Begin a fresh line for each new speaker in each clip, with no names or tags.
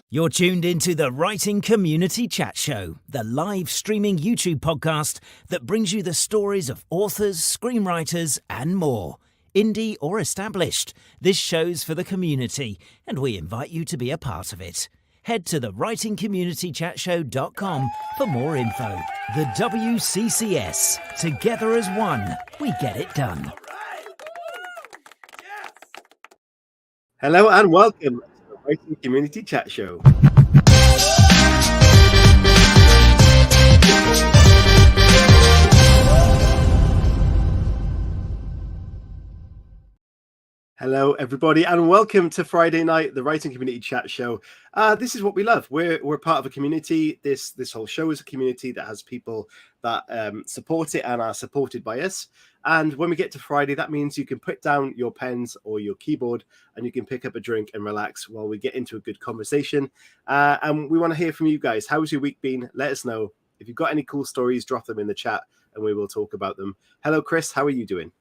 You're tuned into the Writing Community Chat Show, the live streaming YouTube podcast that brings you the stories of authors, screenwriters, and more. Indie or established, this show's for the community, and we invite you to be a part of it. Head to the writingcommunitychatshow.com for more info. The WCCS. Together as one, we get it done.
Hello and welcome to the Writing Community Chat Show. Hello, everybody, and welcome to Friday night, the Writing Community Chat Show. This is what we love. We're part of a community. This whole show is a community that has people that support it and are supported by us. And when we get to Friday, that means you can put down your pens or your keyboard and you can pick up a drink and relax while we get into a good conversation. And we want to hear from you guys. How's your week been? Let us know. If you've got any cool stories, drop them in the chat and we will talk about them. Hello, Chris. How are you doing?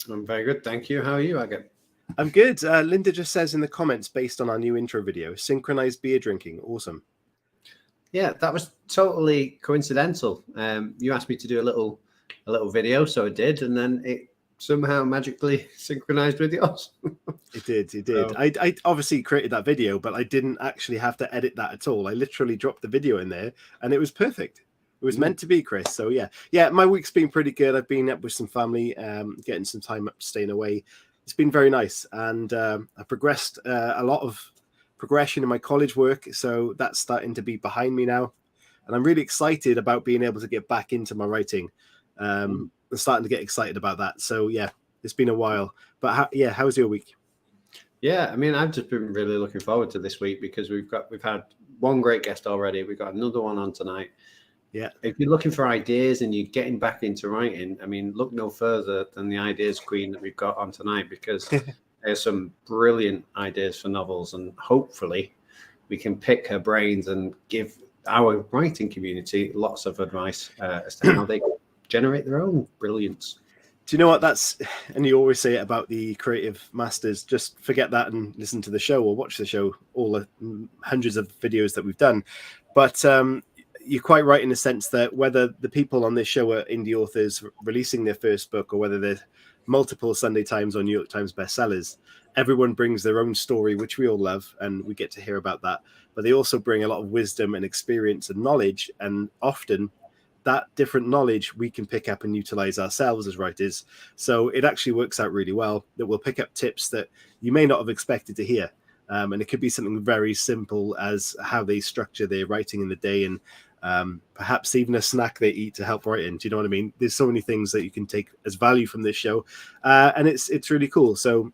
I'm very good, thank you. How are you, Agate?
I'm good. Linda just says in the comments, based on our new intro video, synchronized beer drinking. Awesome.
Yeah, that was totally coincidental. You asked me to do a little video, so I did, and then it somehow magically synchronized with yours.
It did.
So,
I obviously created that video, but I didn't actually have to edit that at all. I literally dropped the video in there, and it was perfect. It was meant to be, Chris. So yeah, my week's been pretty good. I've been up with some family, getting some time up, staying away. It's been very nice, and I progressed a lot of progression in my college work. So that's starting to be behind me now, and I'm really excited about being able to get back into my writing. I'm starting to get excited about that. So yeah, it's been a while, but how was your week?
Yeah, I mean, I've just been really looking forward to this week because we've had one great guest already. We've got another one on tonight.
Yeah.
If you're looking for ideas and you're getting back into writing, I mean, look no further than the ideas queen that we've got on tonight, because there's some brilliant ideas for novels, and hopefully we can pick her brains and give our writing community lots of advice as to how they generate their own brilliance.
Do you know what and you always say it about the creative masters, just forget that and listen to the show or watch the show, all the hundreds of videos that we've done. But you're quite right in the sense that whether the people on this show are indie authors releasing their first book or whether they're multiple Sunday Times or New York Times bestsellers, everyone brings their own story, which we all love, and we get to hear about that. But they also bring a lot of wisdom and experience and knowledge, and often that different knowledge we can pick up and utilize ourselves as writers. So it actually works out really well that we'll pick up tips that you may not have expected to hear. And it could be something very simple as how they structure their writing in the day, and perhaps even a snack they eat to help write in. Do you know what I mean? There's so many things that you can take as value from this show, and it's really cool. So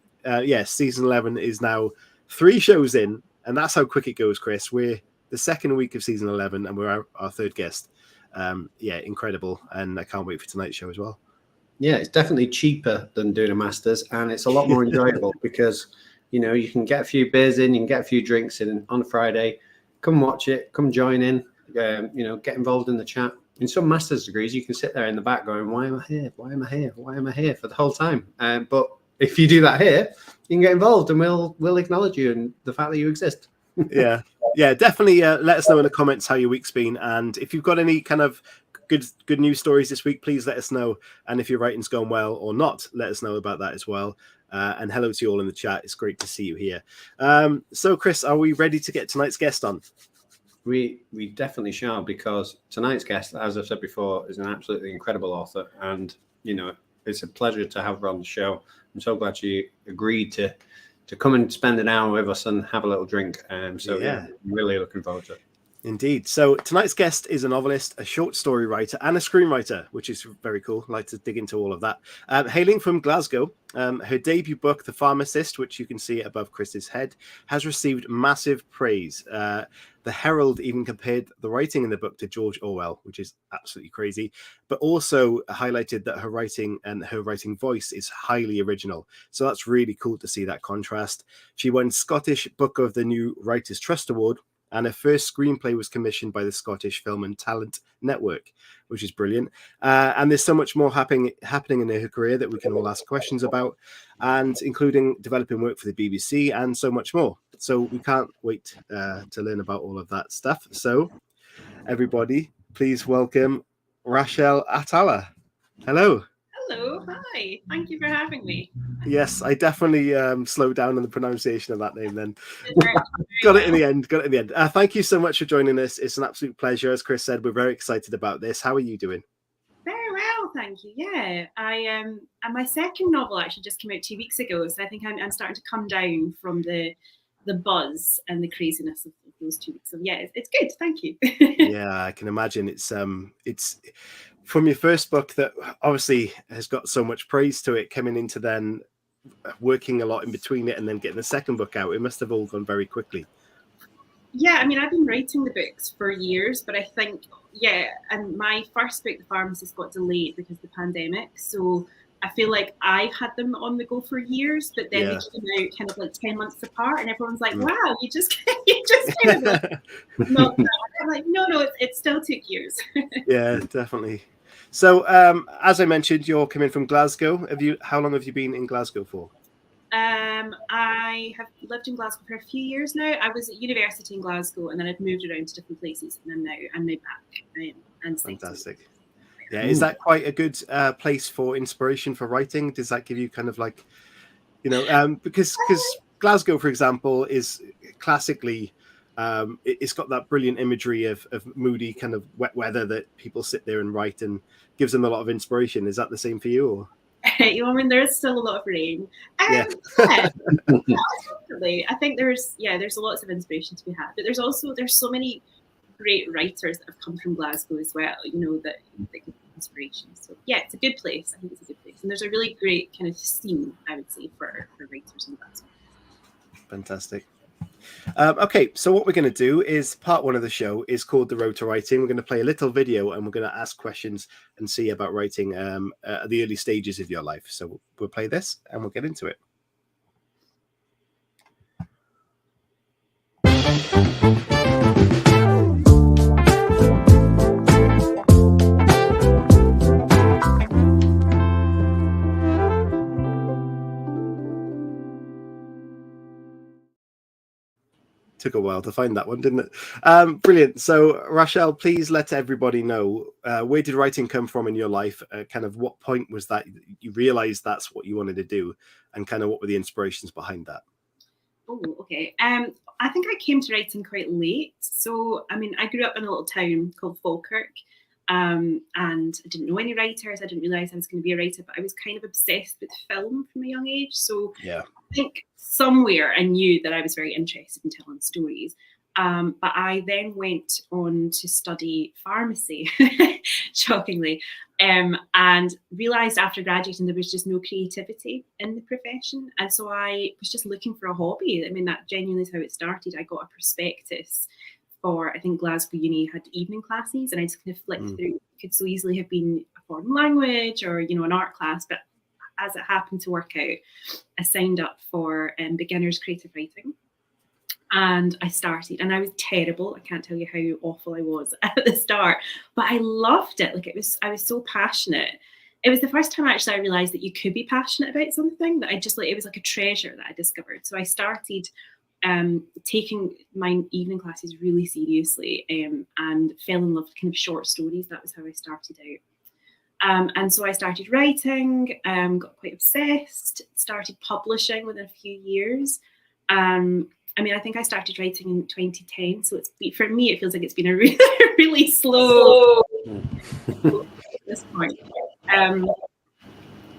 season 11 is now 3 shows in, and that's how quick it goes, Chris. We're the second week of season 11, and we're our third guest. Incredible, and I can't wait for tonight's show as well.
Yeah, it's definitely cheaper than doing a master's, and it's a lot more enjoyable because you can get a few beers in, you can get a few drinks in on Friday. Come watch it, come join in. Get involved in the chat. In some master's degrees, you can sit there in the back going, why am I here? Why am I here? Why am I here for the whole time? But if you do that here, you can get involved and we'll acknowledge you and the fact that you exist.
Yeah, definitely. Let us know in the comments how your week's been. And if you've got any kind of good news stories this week, please let us know. And if your writing's going well or not, let us know about that as well. And hello to you all in the chat. It's great to see you here. So, Chris, are we ready to get tonight's guest on?
We definitely shall, because tonight's guest, as I've said before, is an absolutely incredible author, and it's a pleasure to have her on the show. I'm so glad she agreed to come and spend an hour with us and have a little drink. I'm really looking forward to it.
Indeed. So tonight's guest is a novelist, a short story writer, and a screenwriter, which is very cool. I'd like to dig into all of that. Hailing from Glasgow, her debut book, The Pharmacist, which you can see above Chris's head, has received massive praise. The Herald even compared the writing in the book to George Orwell, which is absolutely crazy, but also highlighted that her writing and her writing voice is highly original. So that's really cool to see that contrast. She won Scottish Book of the New Writers' Trust Award, and her first screenplay was commissioned by the Scottish Film and Talent Network, which is brilliant. And there's so much more happening in her career that we can all ask questions about, and including developing work for the BBC and so much more. So we can't wait to learn about all of that stuff. So everybody, please welcome Rachelle Atalla. Hello.
Hello, hi. Thank you for having me.
Yes, I definitely slowed down on the pronunciation of that name then.
Very
Got it
well.
in the end. Got it in the end. Thank you so much for joining us. It's an absolute pleasure. As Chris said, we're very excited about this. How are you doing?
Very well, thank you. Yeah, and my second novel actually just came out 2 weeks ago, so I think I'm starting to come down from the buzz and the craziness of those 2 weeks. So yeah, it's good. Thank you.
Yeah, I can imagine. It's from your first book that obviously has got so much praise to it, coming into then working a lot in between it and then getting the second book out. It must have all gone very quickly.
Yeah, I mean, I've been writing the books for years, but I think, and my first book, The Pharmacist, got delayed because of the pandemic. So I feel like I've had them on the go for years, but then they came out kind of like 10 months apart, and everyone's like, wow, you just kind of knocked that. I'm like, no, it still took years.
Yeah, definitely. So as I mentioned, you're coming from Glasgow. How long have you been in Glasgow for?
I have lived in Glasgow for a few years now. I was at university in Glasgow, and then I've moved around to different places, and I'm now back. And
fantastic. Yeah, is that quite a good place for inspiration for writing? Does that give you kind of like, because Glasgow, for example, is classically it's got that brilliant imagery of moody kind of wet weather that people sit there and write and gives them a lot of inspiration. Is that the same for you? Or?
I mean, there's still a lot of rain.
Yeah,
definitely. I think there's lots of inspiration to be had, but there's so many great writers that have come from Glasgow as well. That give inspiration. So yeah, it's a good place. I think it's a good place, and there's a really great kind of scene, I would say, for writers in Glasgow.
Fantastic. Okay, so what we're going to do is part one of the show is called The Road to Writing. We're going to play a little video and we're going to ask questions and see about writing at the early stages of your life. So we'll play this and we'll get into it. Took a while to find that one, didn't it? Brilliant. So Rachelle, please let everybody know, where did writing come from in your life? Kind of what point was that you realized that's what you wanted to do, and kind of what were the inspirations behind that?
Oh, okay. I think I came to writing quite late. So, I mean, I grew up in a little town called Falkirk, and I didn't know any writers. I didn't realize I was going to be a writer, but I was kind of obsessed with film from a young age. So yeah, I think somewhere I knew that I was very interested in telling stories. But I then went on to study pharmacy, shockingly, and realised after graduating there was just no creativity in the profession. And so I was just looking for a hobby. I mean, that genuinely is how it started. I got a prospectus for, I think Glasgow Uni had evening classes, and I just kind of flicked through. It could so easily have been a foreign language or, an art class, but as it happened to work out, I signed up for beginners creative writing. And I started, and I was terrible. I can't tell you how awful I was at the start, but I loved it. Like I was so passionate. It was the first time actually I realized that you could be passionate about something, that it was like a treasure that I discovered. So I started taking my evening classes really seriously, and fell in love with kind of short stories. That was how I started out. And so I started writing, got quite obsessed, started publishing within a few years. I mean, I think I started writing in 2010. So for me, it feels like it's been a really, really slow at this point.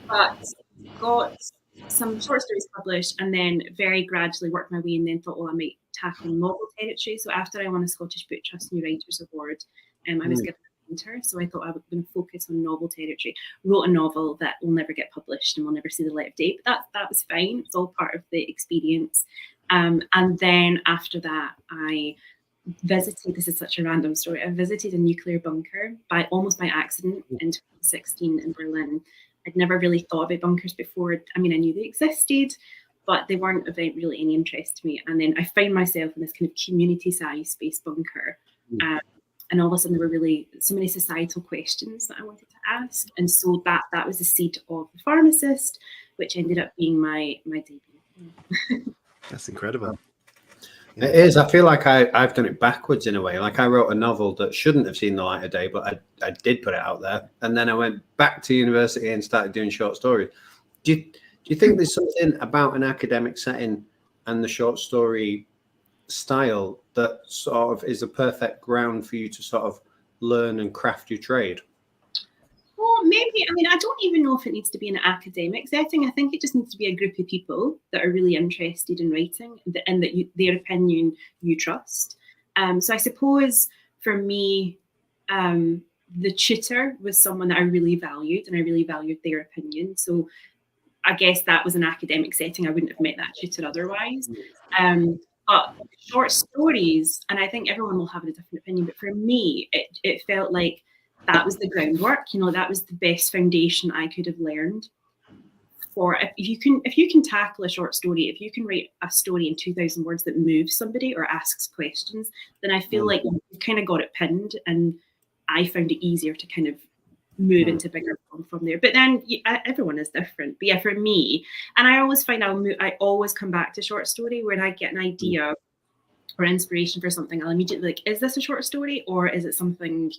But got some short stories published, and then very gradually worked my way, and then thought, well, I might tackle novel territory. So after I won a Scottish Book Trust New Writers Award, I was given a mentor. So I thought I was going to focus on novel territory. Wrote a novel that will never get published and will never see the light of day. But that was fine. It's all part of the experience. And then after that, I visited, this is such a random story, I visited a nuclear bunker almost by accident in 2016 in Berlin. I'd never really thought about bunkers before. I mean, I knew they existed, but they weren't of really any interest to me. And then I found myself in this kind of community-sized space bunker. And all of a sudden there were really so many societal questions that I wanted to ask. And so that was the seed of The Pharmacist, which ended up being my debut.
That's incredible.
It is. I feel like I've done it backwards in a way. Like I wrote a novel that shouldn't have seen the light of day, but I did put it out there. And then I went back to university and started doing short stories. Do you think there's something about an academic setting and the short story style that sort of is a perfect ground for you to sort of learn and craft your trade?
Well, maybe. I mean, I don't even know if it needs to be an academic setting. I think it just needs to be a group of people that are really interested in writing and that their opinion you trust. So I suppose for me, the tutor was someone that I really valued, and I really valued their opinion. So I guess that was an academic setting. I wouldn't have met that tutor otherwise. But short stories, and I think everyone will have a different opinion, but for me, it felt like that was the groundwork. That was the best foundation I could have learned. For if you can tackle a short story, if you can write a story in 2,000 words that moves somebody or asks questions, then I feel like you kind of got it pinned, and I found it easier to kind of move into bigger form from there. But then everyone is different. But yeah, for me, and I always find I always come back to short story when I get an idea or inspiration for something. I'll immediately be like, is this a short story or is it something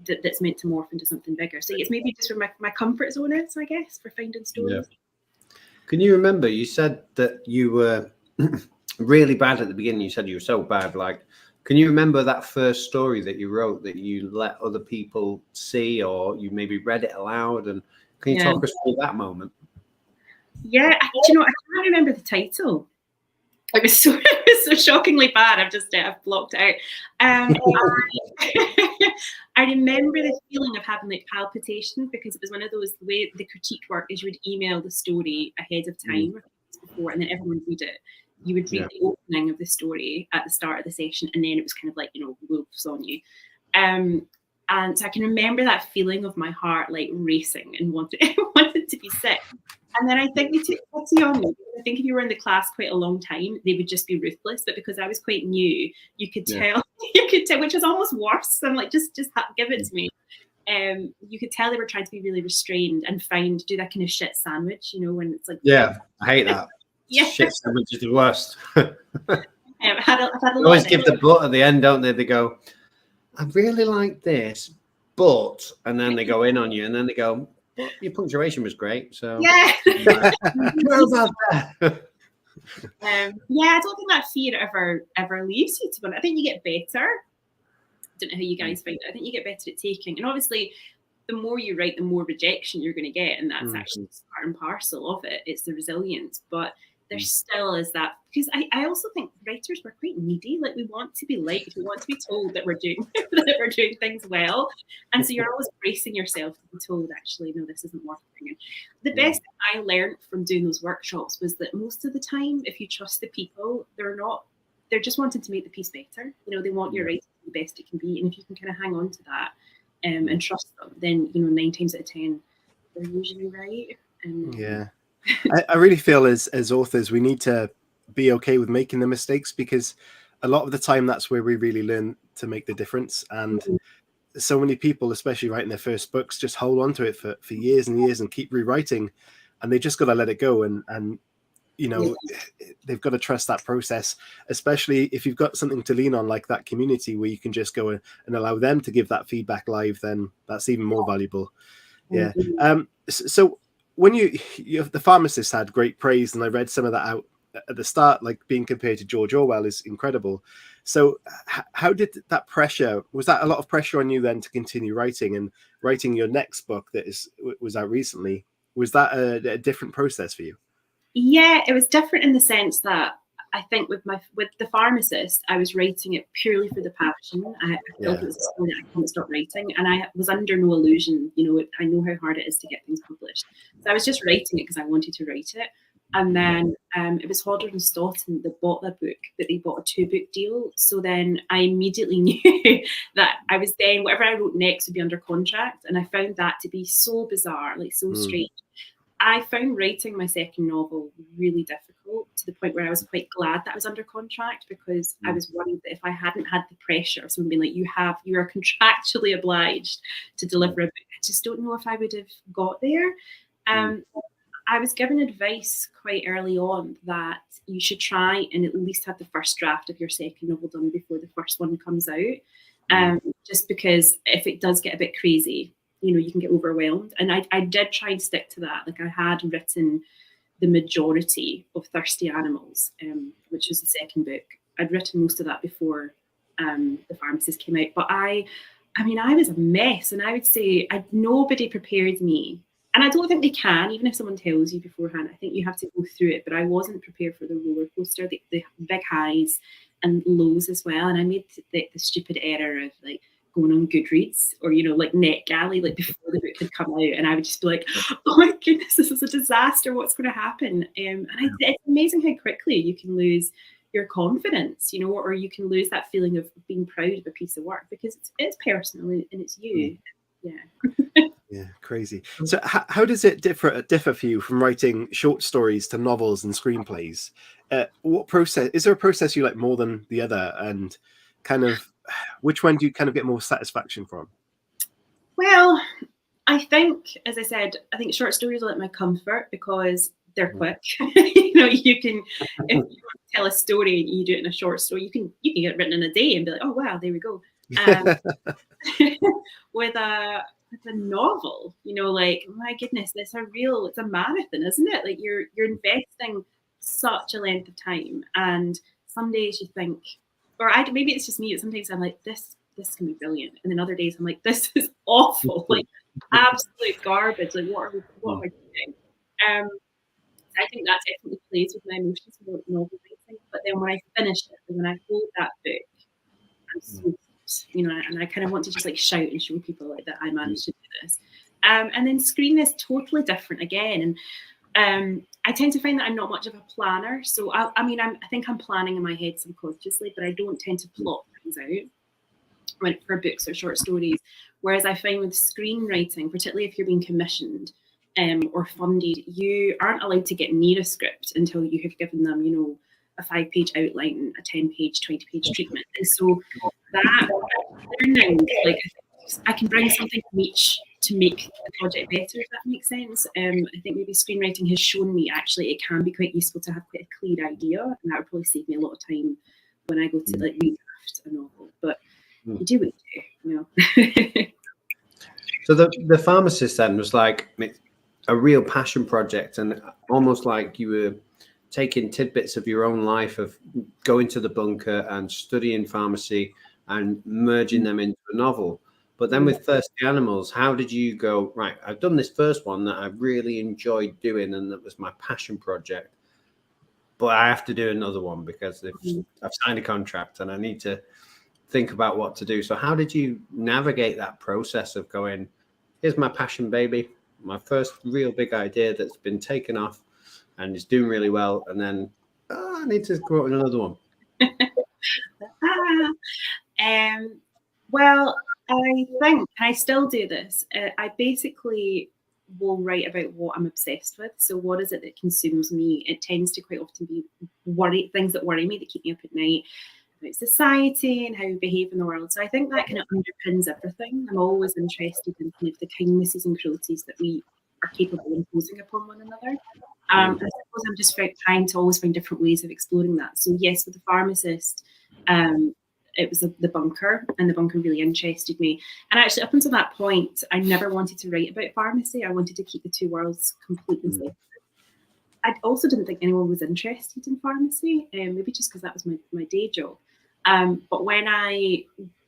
that's meant to morph into something bigger? So it's maybe just where my comfort zone is, I guess, for finding stories.
Yeah. Can you remember, you said that you were really bad at the beginning. You said you were so bad. Like, can you remember that first story that you wrote that you let other people see, or you maybe read it aloud? And can you talk us through that moment?
Yeah, I can't remember the title. It was so shockingly bad. I've blocked it out. I remember the feeling of having like palpitations, because it was one of those, the way the critique worked is you would email the story ahead of time before, and then everyone would read it. You would read the opening of the story at the start of the session, and then it was kind of like, wolves on you. And so I can remember that feeling of my heart like racing and wanted to be sick. And then I think they took pity on me. I think if you were in the class quite a long time, they would just be ruthless. But because I was quite new, you could tell, which is almost worse. I'm like, just give it to me. You could tell they were trying to be really restrained and do that kind of shit sandwich, when it's like,
yeah, I hate that.
Yeah,
shit sandwich is the worst.
I've had a
they always give the but at the end, don't they? They go, I really like this, but, and then they go in on you, and then they go, well, your punctuation was great. So
yeah.
Well about that.
I don't think that fear ever leaves you. I think you get better. I don't know how you guys find it. I think you get better at taking, and obviously, the more you write, the more rejection you're going to get, and that's actually part and parcel of it. It's the resilience, but there still is that, because I also think writers were quite needy. Like, we want to be liked, we want to be told that we're doing things well, and so you're always bracing yourself to be told, actually, no, this isn't working. And the best thing I learned from doing those workshops was that most of the time, if you trust the people, they're just wanting to make the piece better. They want your writing to be the best it can be, and if you can kind of hang on to that and trust them, then 9 times out of 10 they're usually right.
I really feel as authors, we need to be okay with making the mistakes, because a lot of the time that's where we really learn to make the difference. And so many people, especially writing their first books, just hold on to it for years and years and keep rewriting, and they just got to let it go. And they've got to trust that process, especially if you've got something to lean on like that community where you can just go and allow them to give that feedback live. Then that's even more valuable. So when the Pharmacist had great praise, and I read some of that out at the start, like being compared to George Orwell is incredible. So how did that pressure, was that a lot of pressure on you then to continue writing and writing your next book that was out recently? Was that a different process for you?
Yeah, it was different in the sense that I think with the Pharmacist, I was writing it purely for the passion. I felt it was a story that I couldn't stop writing, and I was under no illusion. I know how hard it is to get things published, so I was just writing it because I wanted to write it. And then it was Hodder and Stoughton that bought the book, but they bought a 2-book deal. So then I immediately knew that I was then, whatever I wrote next would be under contract, and I found that to be so bizarre, like so strange. I found writing my second novel really difficult, to the point where I was quite glad that I was under contract, because I was worried that if I hadn't had the pressure of someone being like, you are contractually obliged to deliver a book, I just don't know if I would have got there. I was given advice quite early on that you should try and at least have the first draft of your second novel done before the first one comes out. Just because if it does get a bit crazy, you can get overwhelmed. And I did try and stick to that. Like, I had written the majority of Thirsty Animals, which was the second book. I'd written most of that before The Pharmacist came out. But I was a mess. And I would say nobody prepared me. And I don't think they can, even if someone tells you beforehand. I think you have to go through it. But I wasn't prepared for the roller coaster, the big highs and lows as well. And I made the stupid error of like going on Goodreads or, like NetGalley, like before the book had come out. And I would just be like, oh my goodness, this is a disaster. What's going to happen? And it's amazing how quickly you can lose your confidence, or you can lose that feeling of being proud of a piece of work because it's personal and it's you. Yeah.
Yeah, crazy. So how does it differ for you from writing short stories to novels and screenplays? What process is there a process you like more than the other, and kind of which one do you kind of get more satisfaction from?
Well, I think, as I said, I think short stories are like my comfort because they're quick. You can, if you want to tell a story and you do it in a short story, you can get it written in a day and be like, oh wow, there we go. With a novel, like, my goodness, it's a marathon, isn't it? Like, you're investing such a length of time, and some days you think, or maybe it's just me, but sometimes I'm like, this can be brilliant, and then other days I'm like, this is awful, like absolute garbage. Like, what am I doing? I think that definitely plays with my emotions about novel writing. But then when I finish it, and when I hold that book, I'm so, and I kind of want to just like shout and show people like that I managed to do this. And then screen is totally different again. And I tend to find that I'm not much of a planner. So I think I'm planning in my head subconsciously, but I don't tend to plot things out for books or short stories. Whereas I find with screenwriting, particularly if you're being commissioned or funded, you aren't allowed to get near a script until you have given them, a 5-page outline, a 10-page, 20-page treatment. And so that learning, like, I can bring something from each to make the project better, if that makes sense. I think maybe screenwriting has shown me actually it can be quite useful to have quite a clear idea, and that would probably save me a lot of time when I go to like redraft a novel. But you do what you do,
So the Pharmacist then was like a real passion project, and almost like you were taking tidbits of your own life of going to the bunker and studying pharmacy and merging them into a novel. But then with Thirsty Animals, how did you go, right, I've done this first one that I really enjoyed doing and that was my passion project, but I have to do another one because I've signed a contract and I need to think about what to do. So how did you navigate that process of going, here's my passion baby, my first real big idea that's been taken off and is doing really well, and then I need to go out with another one?
Well, I think I still do this. I basically will write about what I'm obsessed with. So what is it that consumes me? It tends to quite often be things that worry me, that keep me up at night, about society and how we behave in the world. So I think that kind of underpins everything. I'm always interested in kind of the kindnesses and cruelties that we are capable of imposing upon one another. I suppose I'm just trying to always find different ways of exploring that. So yes, with The Pharmacist, it was the bunker, and the bunker really interested me. And actually, up until that point, I never wanted to write about pharmacy. I wanted to keep the two worlds completely separate. I also didn't think anyone was interested in pharmacy, maybe just because that was my day job. But when I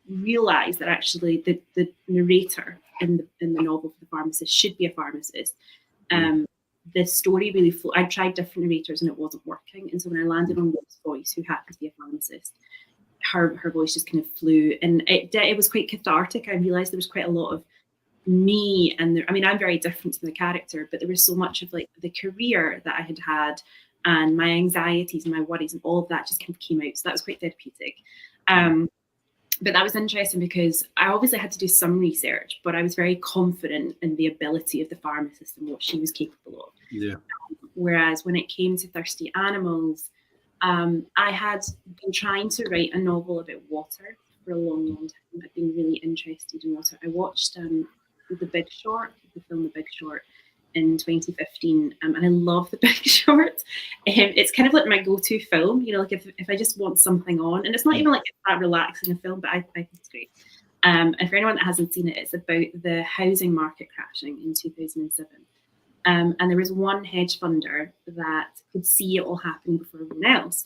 realised that actually the narrator in the novel for The Pharmacist should be a pharmacist, the story really flowed. I tried different narrators and it wasn't working. And so when I landed on Rob's voice, who happened to be a pharmacist, her voice just kind of flew, and it was quite cathartic. I realised there was quite a lot of me, and I'm very different to the character, but there was so much of like the career that I had and my anxieties and my worries and all of that just kind of came out. So that was quite therapeutic. But that was interesting because I obviously had to do some research, but I was very confident in the ability of the pharmacist and what she was capable of.
Yeah.
Whereas when it came to Thirsty Animals, I had been trying to write a novel about water for a long, long time. I'd been really interested in water. I watched The Big Short, the film The Big Short, in 2015, and I love The Big Short. It's kind of like my go-to film, you know, like if I just want something on, and it's not even like that relaxing a film, but I think it's great. And for anyone that hasn't seen it, it's about the housing market crashing in 2007. And there was one hedge funder that could see it all happening before everyone else.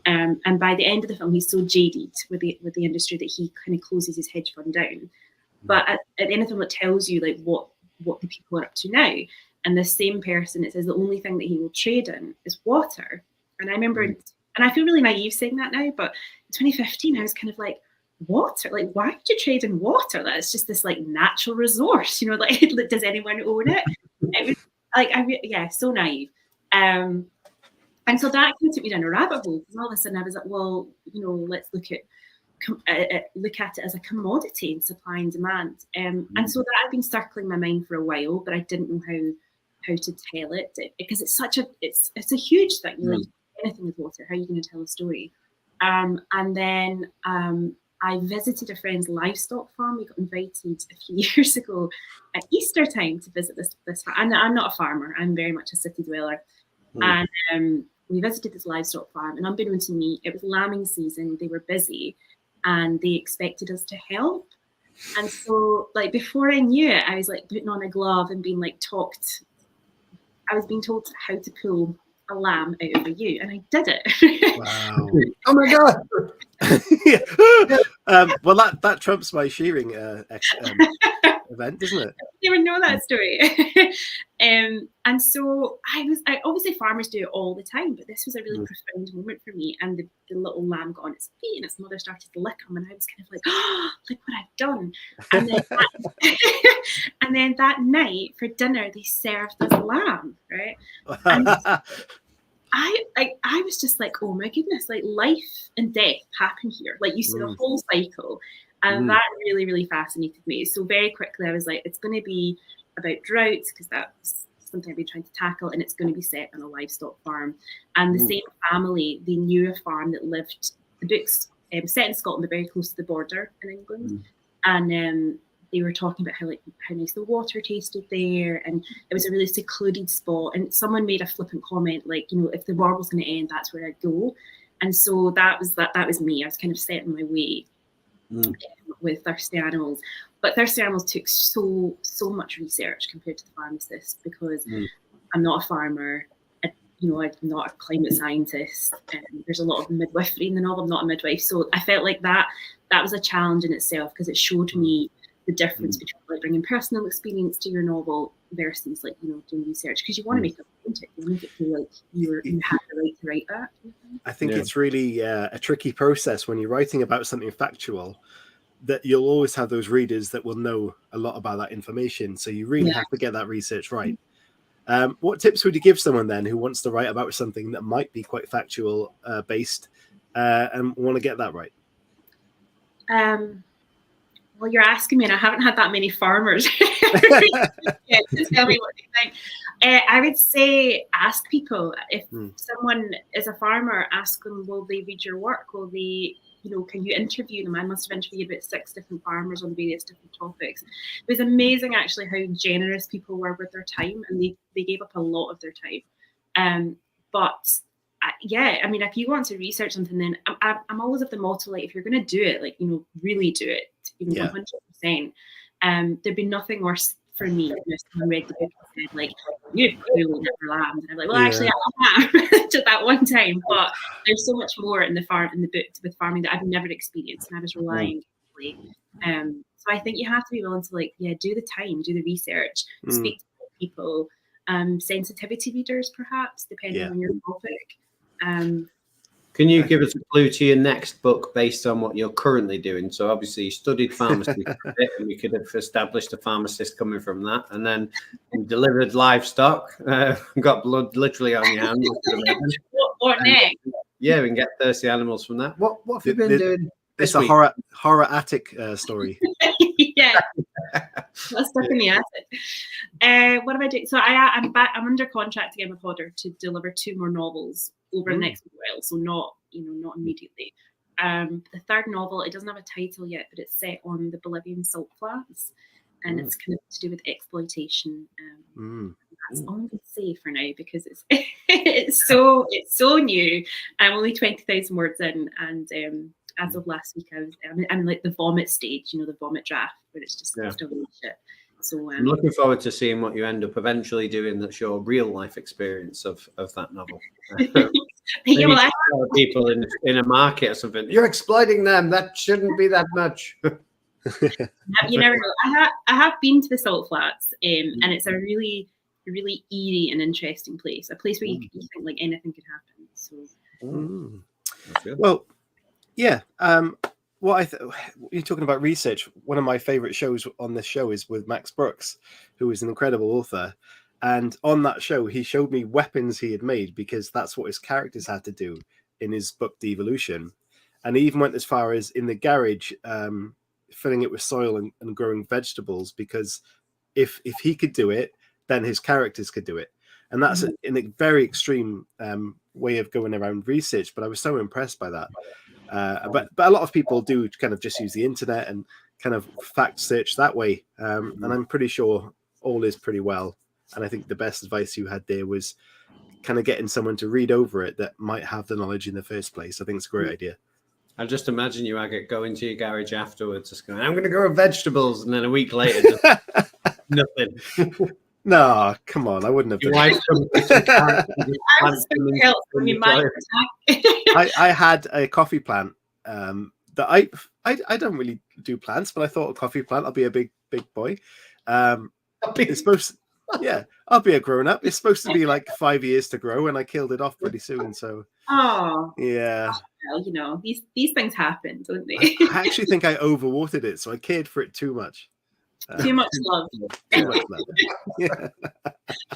And by the end of the film, he's so jaded with the industry that he kind of closes his hedge fund down. But at the end of the film, it tells you like what the people are up to now. And the same person, it says the only thing that he will trade in is water. And I remember, and I feel really naive saying that now, but in 2015, I was kind of like, water? Like, why would you trade in water? That's just this like natural resource, you know, like does anyone own it? It was like, so naive. And so that kind of took me down a rabbit hole, because all of a sudden I was like, well, you know, let's look at it as a commodity in supply and demand. And so that had been circling my mind for a while, but I didn't know how to tell it, because it's such it's a huge thing. You know, anything with water, how are you going to tell a story? And then I visited a friend's livestock farm. We got invited a few years ago at Easter time to visit this farm. I'm not a farmer. I'm very much a city dweller. And we visited this livestock farm, and unbeknownst to me, it was lambing season. They were busy, and they expected us to help. And so, like, before I knew it, I was like putting on a glove and being like talked. I was being told how to pull a lamb out of a ewe, and I did it.
Wow.
Oh my God.
Well, that trumps my shearing event, doesn't it?
I didn't even know that story. And so I obviously farmers do it all the time, but this was a really profound moment for me. And the little lamb got on its feet, and its mother started to lick him, and I was kind of like, oh, look what I've done. And then and then that night for dinner, they served this lamb, right? And I was just like, oh my goodness, like life and death happen here. Like you see the whole cycle. And that really, really fascinated me. So very quickly I was like, it's going to be about droughts, because that's something I've been trying to tackle, and it's going to be set on a livestock farm. And the same family, they knew a farm that lived, the book's set in Scotland, but very close to the border in England. And they were talking about how nice the water tasted there, and it was a really secluded spot. And someone made a flippant comment like, you know, if the war was going to end, that's where I'd go. And so that was me. I was kind of set in my way with Thirsty Animals. But Thirsty Animals took so much research compared to The Pharmacist, because I'm not a farmer. I'm not a climate scientist. There's a lot of midwifery in the novel. I'm not a midwife. So I felt like that was a challenge in itself, because it showed me the difference between like bringing personal experience to your novel versus like, you know, doing research, because you want to make it authentic. You want to make it feel like you have the right to write that.
I think it's really a tricky process when you're writing about something factual, that you'll always have those readers that will know a lot about that information. So you really have to get that research right. What tips would you give someone then who wants to write about something that might be quite factual based and want to get that right?
Well, you're asking me, and I haven't had that many farmers to tell me what they think. I would say ask people. If someone is a farmer, ask them, will they read your work? Will they, you know, can you interview them? I must have interviewed about 6 different farmers on various different topics. It was amazing, actually, how generous people were with their time, and they gave up a lot of their time. But I mean, if you want to research something, then I'm always of the motto, like, if you're going to do it, like, you know, really do it, 100%. There'd be nothing worse for me if someone read the book and said, like, you've clearly never lambed. And I'm like, well, actually, I have just that one time. But there's so much more in the book with farming that I've never experienced, and I was relying heavily. So I think you have to be willing to, like, do the time, do the research, speak to people, sensitivity readers, perhaps, depending on your topic.
Can you give us a clue to your next book based on what you're currently doing? So obviously you studied pharmacy for a bit, and we could have established a pharmacist coming from that, and then you delivered livestock, got blood literally on your hands.
What next?
Yeah, we can get Thirsty Animals from that. What have you been doing?
It's a horror attic story.
Yeah, that's stuck in the attic. What am I doing? So I'm under contract again with Hodder to deliver 2 more novels over the next while. So not immediately. The 3rd novel, it doesn't have a title yet, but it's set on the Bolivian salt flats. and it's kind of to do with exploitation. That's all I'm going to say for now, because it's it's so new. I'm only 20,000 words in, and as of last week, I'm like the vomit stage, the vomit draft, where it's just still really shit. So
I'm looking forward to seeing what you end up eventually doing. That's your real life experience of that novel. People in a market or something. You're exploiting them. That shouldn't be that much.
You never know. I have been to the Salt Flats, and it's a really, really eerie and interesting place. A place where you think like anything could happen. So,
well, yeah. You're talking about research. One of my favorite shows on this show is with Max Brooks, who is an incredible author. And on that show, he showed me weapons he had made, because that's what his characters had to do in his book Devolution. And he even went as far as in the garage, filling it with soil and growing vegetables, because if he could do it, then his characters could do it. And that's in a very extreme way of going around research. But I was so impressed by that. But a lot of people do kind of just use the internet and kind of fact search that way. And I'm pretty sure all is pretty well. And I think the best advice you had there was kind of getting someone to read over it that might have the knowledge in the first place. I think it's a great idea.
I just imagine you, Agate, going to your garage afterwards, just going, I'm going to grow vegetables. And then a week later, just nothing.
No, come on. I wouldn't have done it. I had a coffee plant that I don't really do plants, but I thought a coffee plant, I'll be a big boy. It's supposed I'll be a grown up. It's supposed to be like 5 years to grow, and I killed it off pretty soon. So yeah.
Well, these things happen, don't they?
I actually think I overwatered it, so I cared for it too much.
Too much love.
Too much love. Yeah.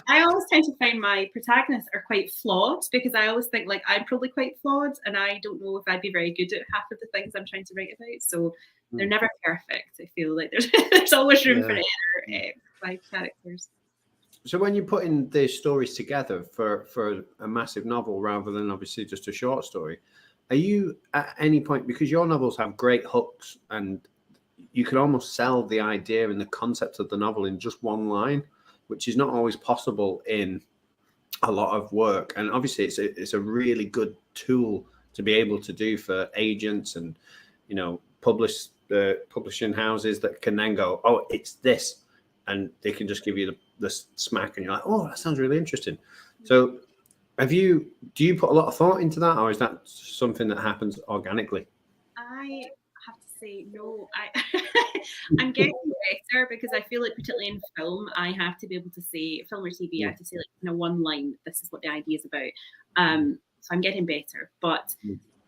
I always tend to find my protagonists are quite flawed, because I always think like I'm probably quite flawed, and I don't know if I'd be very good at half of the things I'm trying to write about. So they're never perfect. I feel like there's always room for error by characters.
So when you're putting these stories together for a massive novel rather than obviously just a short story, are you at any point, because your novels have great hooks and you can almost sell the idea and the concept of the novel in just one line, which is not always possible in a lot of work. And obviously it's a really good tool to be able to do for agents and, publishing houses that can then go, oh, it's this. And they can just give you the smack and you're like, oh, that sounds really interesting. So do you put a lot of thought into that, or is that something that happens organically?
I have to say no. I'm getting better, because I feel like particularly in film, I have to be able to say, film or TV, I have to say like in a one line, this is what the idea is about. So I'm getting better. But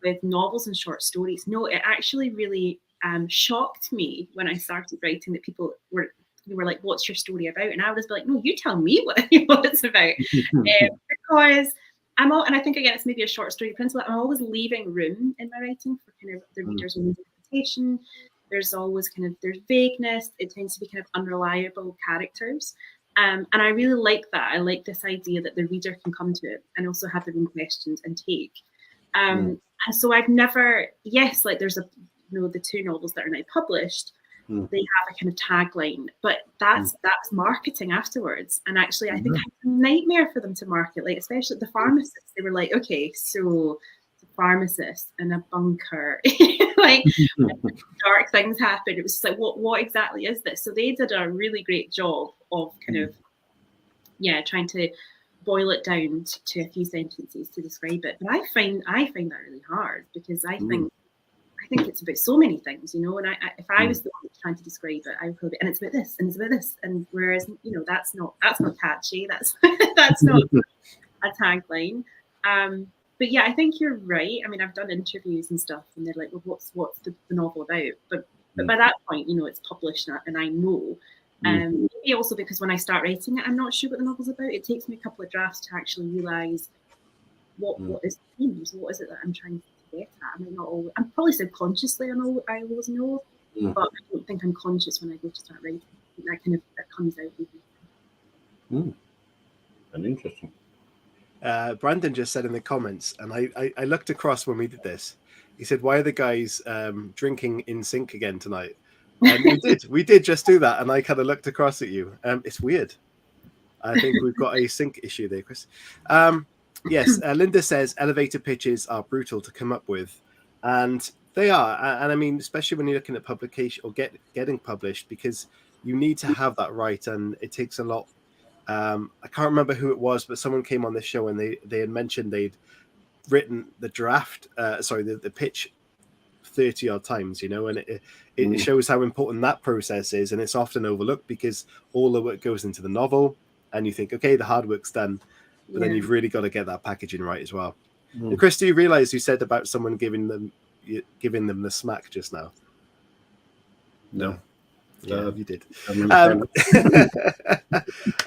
with novels and short stories, no, it actually really shocked me when I started writing that people were like, what's your story about? And I was like, no, you tell me what it's about. Because and I think again, it's maybe a short story principle. I'm always leaving room in my writing for kind of the reader's own interpretation. There's always there's vagueness. It tends to be kind of unreliable characters. And I really like that. I like this idea that the reader can come to it and also have their own questions and take. And so I've never, like there's the two novels that are now published, they have a kind of tagline, but that's marketing afterwards. And actually, I think it's a nightmare for them to market, like especially the Pharmacist. They were like, okay, so the Pharmacist in a bunker, like dark things happen. It was just like, what exactly is this? So they did a really great job of kind of trying to boil it down to a few sentences to describe it. But I find that really hard, because I think it's about so many things, and if I was the one trying to describe it, I would probably, and it's about this, and it's about this, and whereas that's not catchy, that's not a tagline. But yeah, I think you're right. I mean, I've done interviews and stuff, and they're like, well, what's the novel about? But by that point, it's published and I know. Maybe also because when I start writing it, I'm not sure what the novel's about. It takes me a couple of drafts to actually realise what is the themes, what is it that I'm trying to get at. I mean, not always, I'm probably subconsciously I always know, but I don't think I'm conscious when I go to start writing. I think that comes out.
And interesting.
Brandon just said in the comments, and I looked across when we did this. He said, "Why are the guys drinking in sync again tonight?" And we did just do that, and I kind of looked across at you. It's weird. I think we've got a sync issue there, Chris. Yes, Linda says elevator pitches are brutal to come up with, and they are. And I mean, especially when you're looking at publication or getting published, because you need to have that right, and it takes a lot. I can't remember who it was, but someone came on this show and they had mentioned they'd written the draft, the pitch 30 odd times, you know, and it shows how important that process is, and it's often overlooked because all the work goes into the novel, and you think, okay, the hard work's done, but then you've really got to get that packaging right as well. And Chris, do you realize you said about someone giving them the smack just now?
No.
Yeah, you did.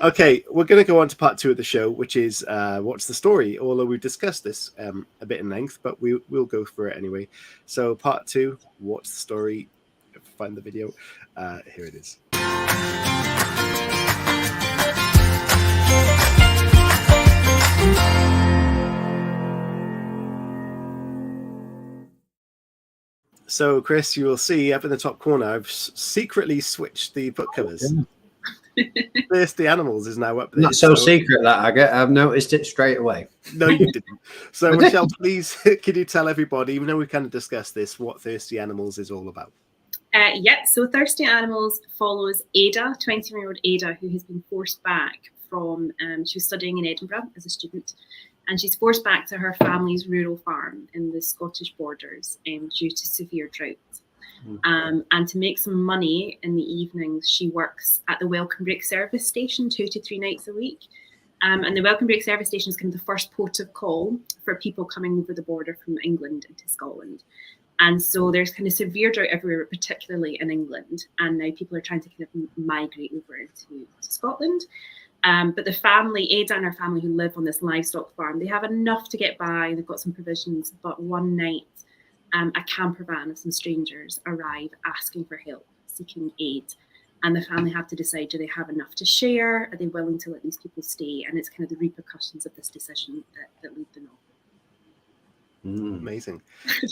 Okay, we're going to go on to part 2 of the show, which is what's the story? Although we've discussed this a bit in length, but we'll go through it anyway. So part 2, what's the story? Find the video. Here it is. So, Chris, you will see up in the top corner, I've secretly switched the book covers. Thirsty Animals is now up there.
Not so secret that I've noticed it straight away.
No, you didn't. So, Rachelle, please, can you tell everybody, even though we kind of discussed this, what Thirsty Animals is all about?
So Thirsty Animals follows Ada, 21-year-old Ada, who has been forced back from, she was studying in Edinburgh as a student, and she's forced back to her family's rural farm in the Scottish borders due to severe drought. And to make some money in the evenings, she works at the Welcome Break service station 2 to 3 nights a week. And the Welcome Break service station is kind of the first port of call for people coming over the border from England into Scotland. And so there's kind of severe drought everywhere, particularly in England. And now people are trying to kind of migrate over to Scotland. But the family, Ada and her family who live on this livestock farm, they have enough to get by. They've got some provisions. But one night, a camper van of some strangers arrive asking for help, seeking aid. And the family have to decide, do they have enough to share? Are they willing to let these people stay? And it's kind of the repercussions of this decision that lead the novel.
Amazing.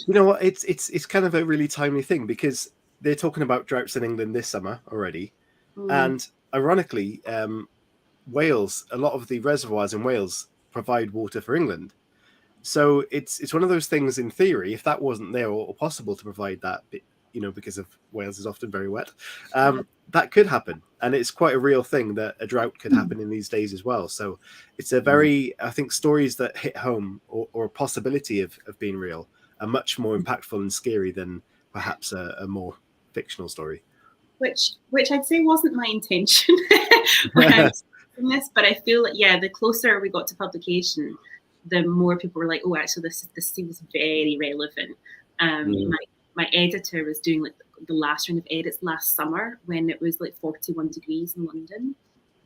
You know what? It's kind of a really timely thing because they're talking about droughts in England this summer already. And ironically, Wales, a lot of the reservoirs in Wales provide water for England. So it's one of those things in theory, if that wasn't there or possible to provide that, you know, because of Wales is often very wet, that could happen. And it's quite a real thing that a drought could happen in these days as well. So it's a very, I think stories that hit home or a possibility of being real are much more impactful and scary than perhaps a more fictional story. Which
I'd say wasn't my intention when I was doing this, but I feel like, the closer we got to publication, the more people were like, oh, actually, this seems very relevant. My editor was doing like the last round of edits last summer when it was like 41 degrees in London.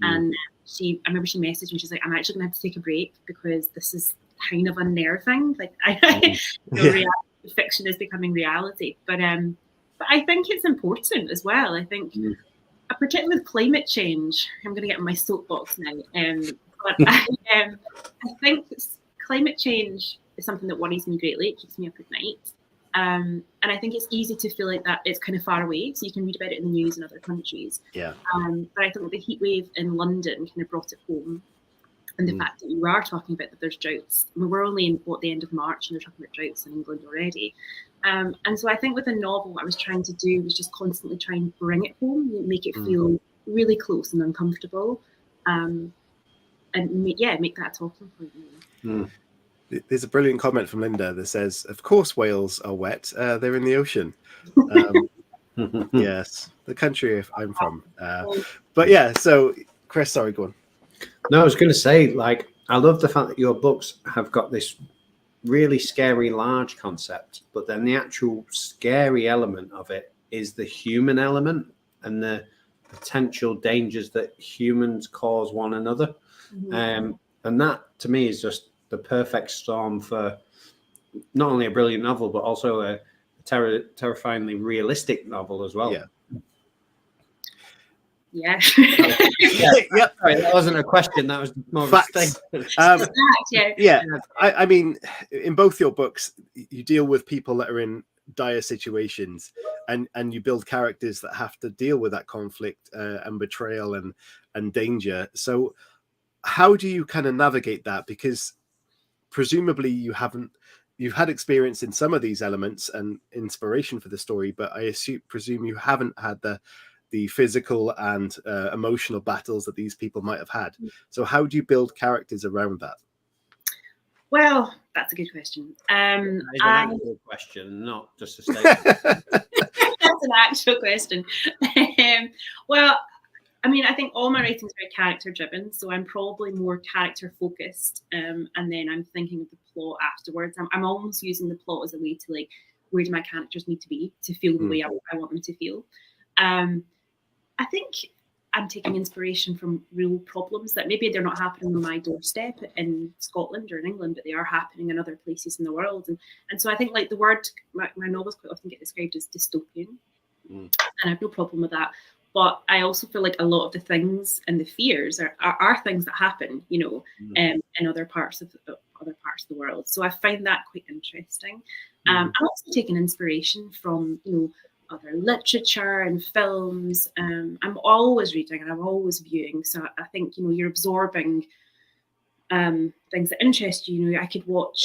And I remember she messaged me, she's like, I'm actually going to have to take a break because this is kind of unnerving. Like, reality, fiction is becoming reality. But I think it's important as well. I think, particularly with climate change, I'm going to get on my soapbox now. But I think climate change is something that worries me greatly. It keeps me up at night. And I think it's easy to feel like that it's kind of far away, so you can read about it in the news in other countries. But I think the heat wave in London kind of brought it home, and the fact that you are talking about that there's droughts. I mean, we're only in the end of March, and they're talking about droughts in England already. And so I think with the novel, what I was trying to do was just constantly try and bring it home, make it feel really close and uncomfortable, and make that a talking point.
There's a brilliant comment from Linda that says, of course whales are wet, they're in the ocean. Yes, the country I'm from. But yeah, so Chris, sorry, go on.
No, I was going to say, like, I love the fact that your books have got this really scary large concept, but then the actual scary element of it is the human element and the potential dangers that humans cause one another. And that to me is just the perfect storm for not only a brilliant novel, but also a terrifyingly realistic novel as well.
Yeah.
Sorry, that wasn't a question. That was more of a statement.
I mean, in both your books, you deal with people that are in dire situations, and you build characters that have to deal with that conflict and betrayal and danger. So how do you kind of navigate that? Because presumably you've had experience in some of these elements and inspiration for the story, but I presume you haven't had the physical and emotional battles that these people might have had. So how do you build characters around that?
Well, that's a good question.
That is an actual question, not just a statement.
That's an actual question. Well, I mean, I think all my writing is very character driven, so I'm probably more character focused, and then I'm thinking of the plot afterwards. I'm almost using the plot as a way to, like, where do my characters need to be to feel the way I want them to feel. I think I'm taking inspiration from real problems that maybe they're not happening on my doorstep in Scotland or in England, but they are happening in other places in the world. And so I think, like, the word, my novels quite often get described as dystopian, and I have no problem with that. But I also feel like a lot of the things and the fears are things that happen, you know, in other parts of the world. So I find that quite interesting. I'm also taking inspiration from, you know, other literature and films. I'm always reading and I'm always viewing. So I think, you know, you're absorbing things that interest you. You know, I could watch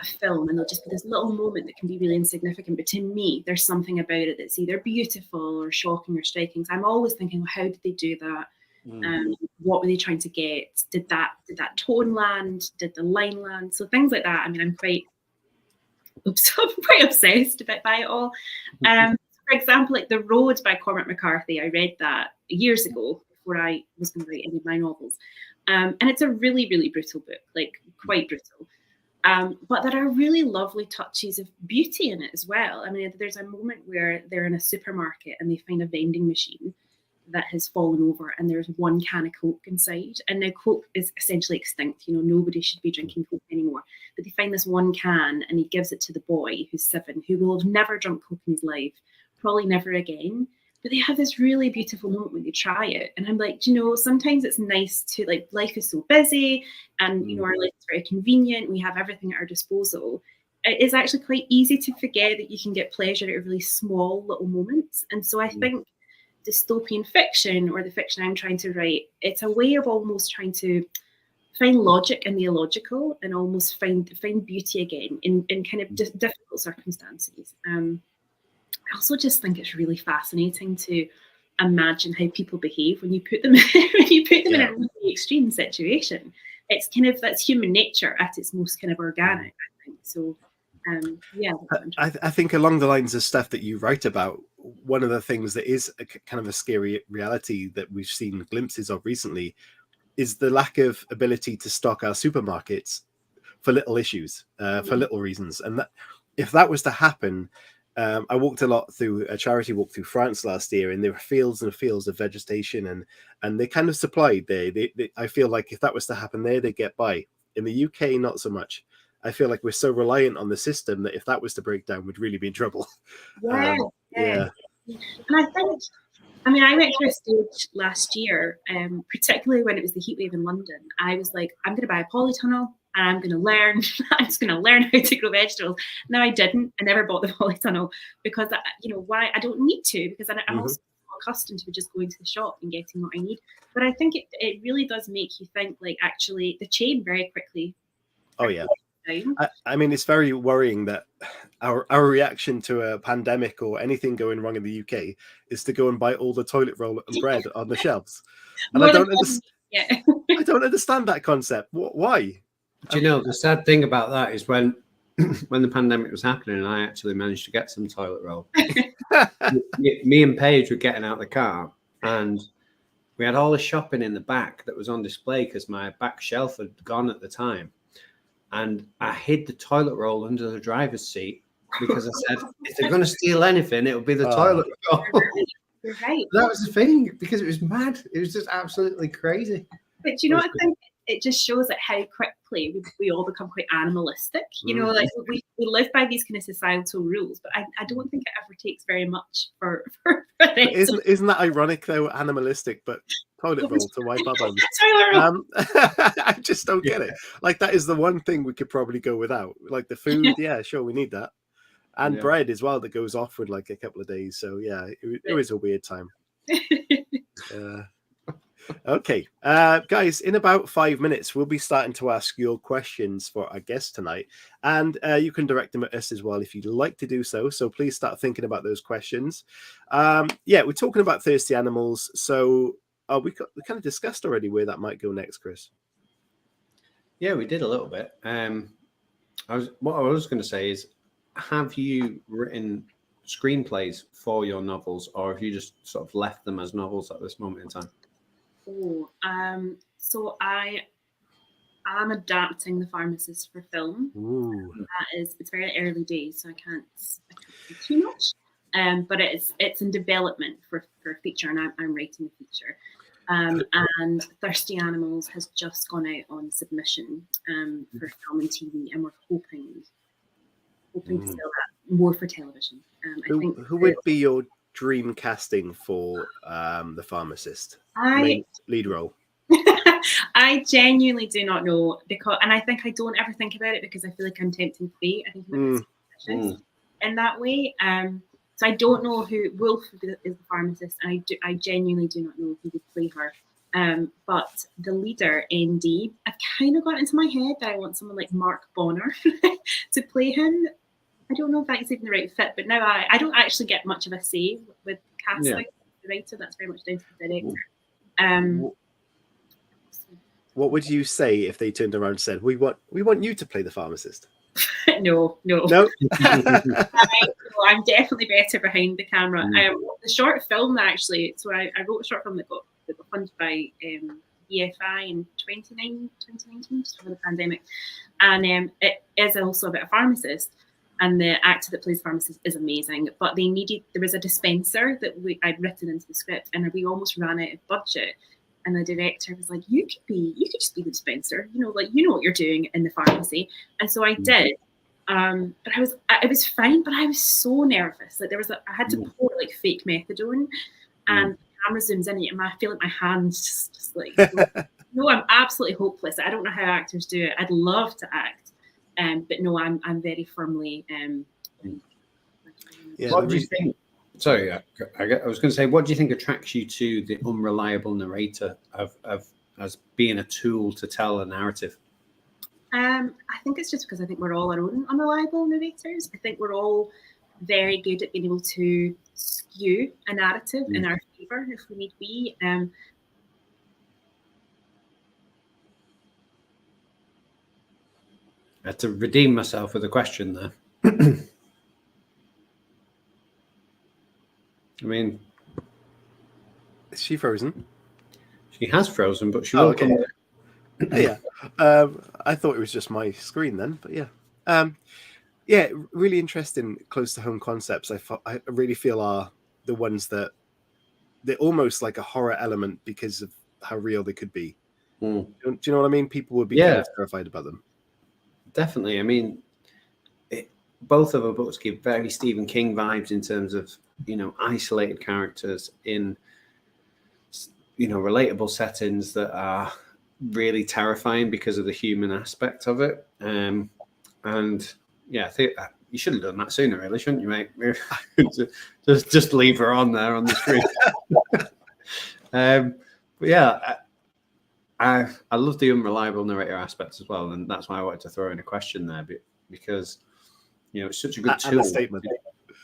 a film and there'll just be this little moment that can be really insignificant, but to me, there's something about it that's either beautiful or shocking or striking. So I'm always thinking, well, how did they do that? What were they trying to get? Did that tone land? Did the line land? So things like that. I mean, I'm quite obsessed by it all. For example, like The Road by Cormac McCarthy, I read that years ago before I was going to write any of my novels. And it's a really, really brutal book, like quite brutal. But there are really lovely touches of beauty in it as well. I mean, there's a moment where they're in a supermarket and they find a vending machine that has fallen over and there's one can of Coke inside. And now Coke is essentially extinct. You know, nobody should be drinking Coke anymore. But they find this one can and he gives it to the boy who's 7, who will have never drunk Coke in his life, probably never again. But they have this really beautiful moment when they try it. And I'm like, you know, sometimes it's nice to, like, life is so busy and, you know, our life is very convenient. We have everything at our disposal. It is actually quite easy to forget that you can get pleasure out of really small little moments. And so I think dystopian fiction, or the fiction I'm trying to write, it's a way of almost trying to find logic in the illogical and almost find beauty again in kind of difficult circumstances. I also just think it's really fascinating to imagine how people behave when you put them in a really extreme situation. It's kind of, that's human nature at its most kind of organic, I think. So I
think along the lines of stuff that you write about, one of the things that is a kind of a scary reality that we've seen glimpses of recently is the lack of ability to stock our supermarkets for little issues, for little reasons. And that, if that was to happen, I walked a lot through a charity walk through France last year, and there were fields and fields of vegetation, and they kind of supplied there. I feel like if that was to happen there, they get by. In the UK, not so much. I feel like we're so reliant on the system that if that was to break down, we'd really be in trouble.
Yeah. And I think, I mean, I went through a stage last year, particularly when it was the heat wave in London. I was like, I'm going to buy a polytunnel. I'm just going to learn how to grow vegetables. No, I didn't. I never bought the polytunnel because, you know, why? I don't need to, because I'm also accustomed to just going to the shop and getting what I need. But I think it really does make you think, like, actually the chain very quickly.
Oh, yeah. I mean, it's very worrying that our reaction to a pandemic or anything going wrong in the UK is to go and buy all the toilet roll and bread on the shelves. And I don't understand that concept. Why?
Do you know, the sad thing about that is when the pandemic was happening, I actually managed to get some toilet roll. Me and Paige were getting out of the car, and we had all the shopping in the back that was on display because my back shelf had gone at the time. And I hid the toilet roll under the driver's seat because I said, if they're going to steal anything, it'll be the toilet roll.
You're right.
That was the thing, because it was mad. It was just absolutely crazy.
But you know, I think it just shows that how quickly we all become quite animalistic. You know, like we live by these kind of societal rules, but I don't think it ever takes very much for
Isn't that ironic though? Animalistic, but toilet roll to wipe our bums. I just don't get it. Like, that is the one thing we could probably go without. Like the food, yeah, sure, we need that. and bread as well that goes off with like a couple of days. So yeah, it was a weird time. Okay, guys, in about 5 minutes, we'll be starting to ask your questions for our guest tonight, and you can direct them at us as well if you'd like to do so. So please start thinking about those questions. Yeah, we're talking about thirsty animals. So we kind of discussed already where that might go next, Chris.
Yeah, we did a little bit. What I was going to say is, have you written screenplays for your novels, or have you just sort of left them as novels at this moment in time?
So I am adapting The Pharmacist for film.
Ooh.
It's very early days, so I can't say too much. But it's in development for feature, and I'm writing a feature. And Thirsty Animals has just gone out on submission for film and TV, and we're hoping to sell that more for television.
Who would be your dream casting for The Pharmacist? Lead role.
I genuinely do not know, and I think I don't ever think about it because I feel like I'm tempting fate. I think I'm in that way. So I don't know who Wolf is the pharmacist, and I genuinely do not know who would play her. But the leader, ND, I've kind of got into my head that I want someone like Mark Bonner to play him. I don't know if that's even the right fit, but now I don't actually get much of a say with casting. The writer, that's very much down to the director.
What would you say if they turned around and said, "We want you to play the pharmacist"?
No. I'm definitely better behind the camera. The short film, actually, so I wrote a short film that got funded by EFI in 2019, just before the pandemic, and it is also about a pharmacist. And the actor that plays pharmacist is amazing, but there was a dispenser that I'd written into the script, and we almost ran out of budget. And the director was like, you could just be the dispenser, like, you know what you're doing in the pharmacy. And so I did. But it was fine, but I was so nervous. Like I had to pour like fake methadone, and the camera zooms in, and I feel like my hands just like, no, I'm absolutely hopeless. I don't know how actors do it. I'd love to act. But no, I'm very firmly.
What do you think? Sorry, I was going to say, what do you think attracts you to the unreliable narrator as being a tool to tell a narrative?
I think it's just because I think we're all our own unreliable narrators. I think we're all very good at being able to skew a narrative in our favor if we need be.
I had to redeem myself with a question there. I mean,
is she frozen?
She has frozen, but she will come back.
Yeah. I thought it was just my screen then, but yeah. Yeah, really interesting close to home concepts. I really feel are the ones that they're almost like a horror element because of how real they could be. Do you know what I mean? People would be kind of terrified about them.
Definitely. I mean, both of our books give very Stephen King vibes in terms of, isolated characters in, relatable settings that are really terrifying because of the human aspect of it. And yeah, I think you should have done that sooner, really, shouldn't you, mate? just leave her on there on the screen. But yeah, I love the unreliable narrator aspects as well, and that's why I wanted to throw in a question there, because it's such a good tool.
And a statement.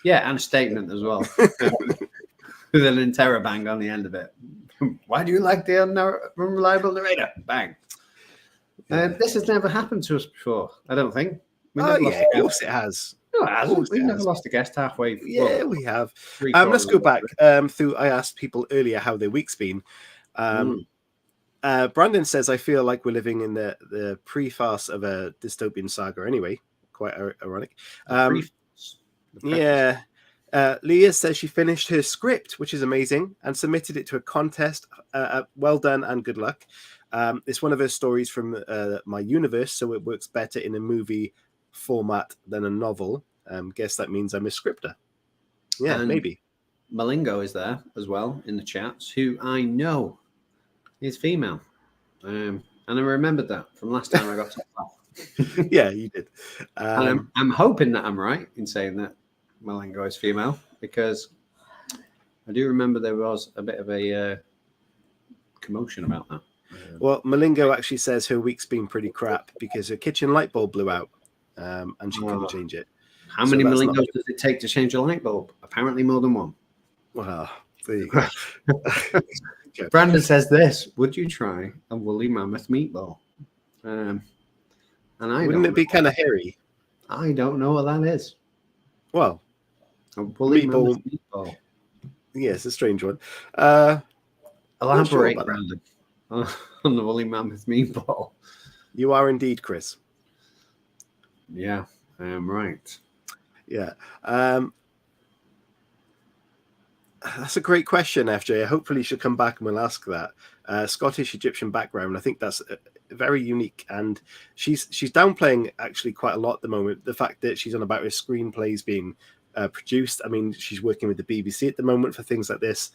Yeah, and a statement as well, with an interrobang on the end of it. Why do you like the unreliable narrator? Bang. This has never happened to us before, I don't think.
Of course it has.
No, it hasn't. We've never lost a guest halfway.
Yeah, we have. Let's go back through. I asked people earlier how their week's been. Brandon says, I feel like we're living in the pre-farce of a dystopian saga anyway. Quite ironic. Yeah. Leah says she finished her script, which is amazing, and submitted it to a contest. Well done and good luck. It's one of her stories from my universe, so it works better in a movie format than a novel. Guess that means I'm a scripter. Yeah, and maybe.
Malingo is there as well in the chats, who I know is female. And I remembered that from last time I got to laugh.
Yeah, you did.
And I'm hoping that I'm right in saying that Malengo is female, because I do remember there was a bit of a commotion about that.
Well, Malengo actually says her week's been pretty crap because her kitchen light bulb blew out, and she couldn't change it.
How many Malengos does it take to change a light bulb? Apparently more than one.
Well, there you go.
Brandon says this: would you try a woolly mammoth meatball? And
wouldn't it be kind of hairy?
I don't know what that is.
Well,
a woolly mammoth meatball.
Yes, a strange one.
Elaborate, Brandon, on the woolly mammoth meatball.
You are indeed, Chris.
Yeah, I am right.
Yeah. That's a great question, FJ. Hopefully she'll come back and we'll ask that. Scottish Egyptian background. I think that's very unique, and she's downplaying actually quite a lot at the moment. The fact that she's on about her screenplays being produced. I mean, she's working with the BBC at the moment for things like this.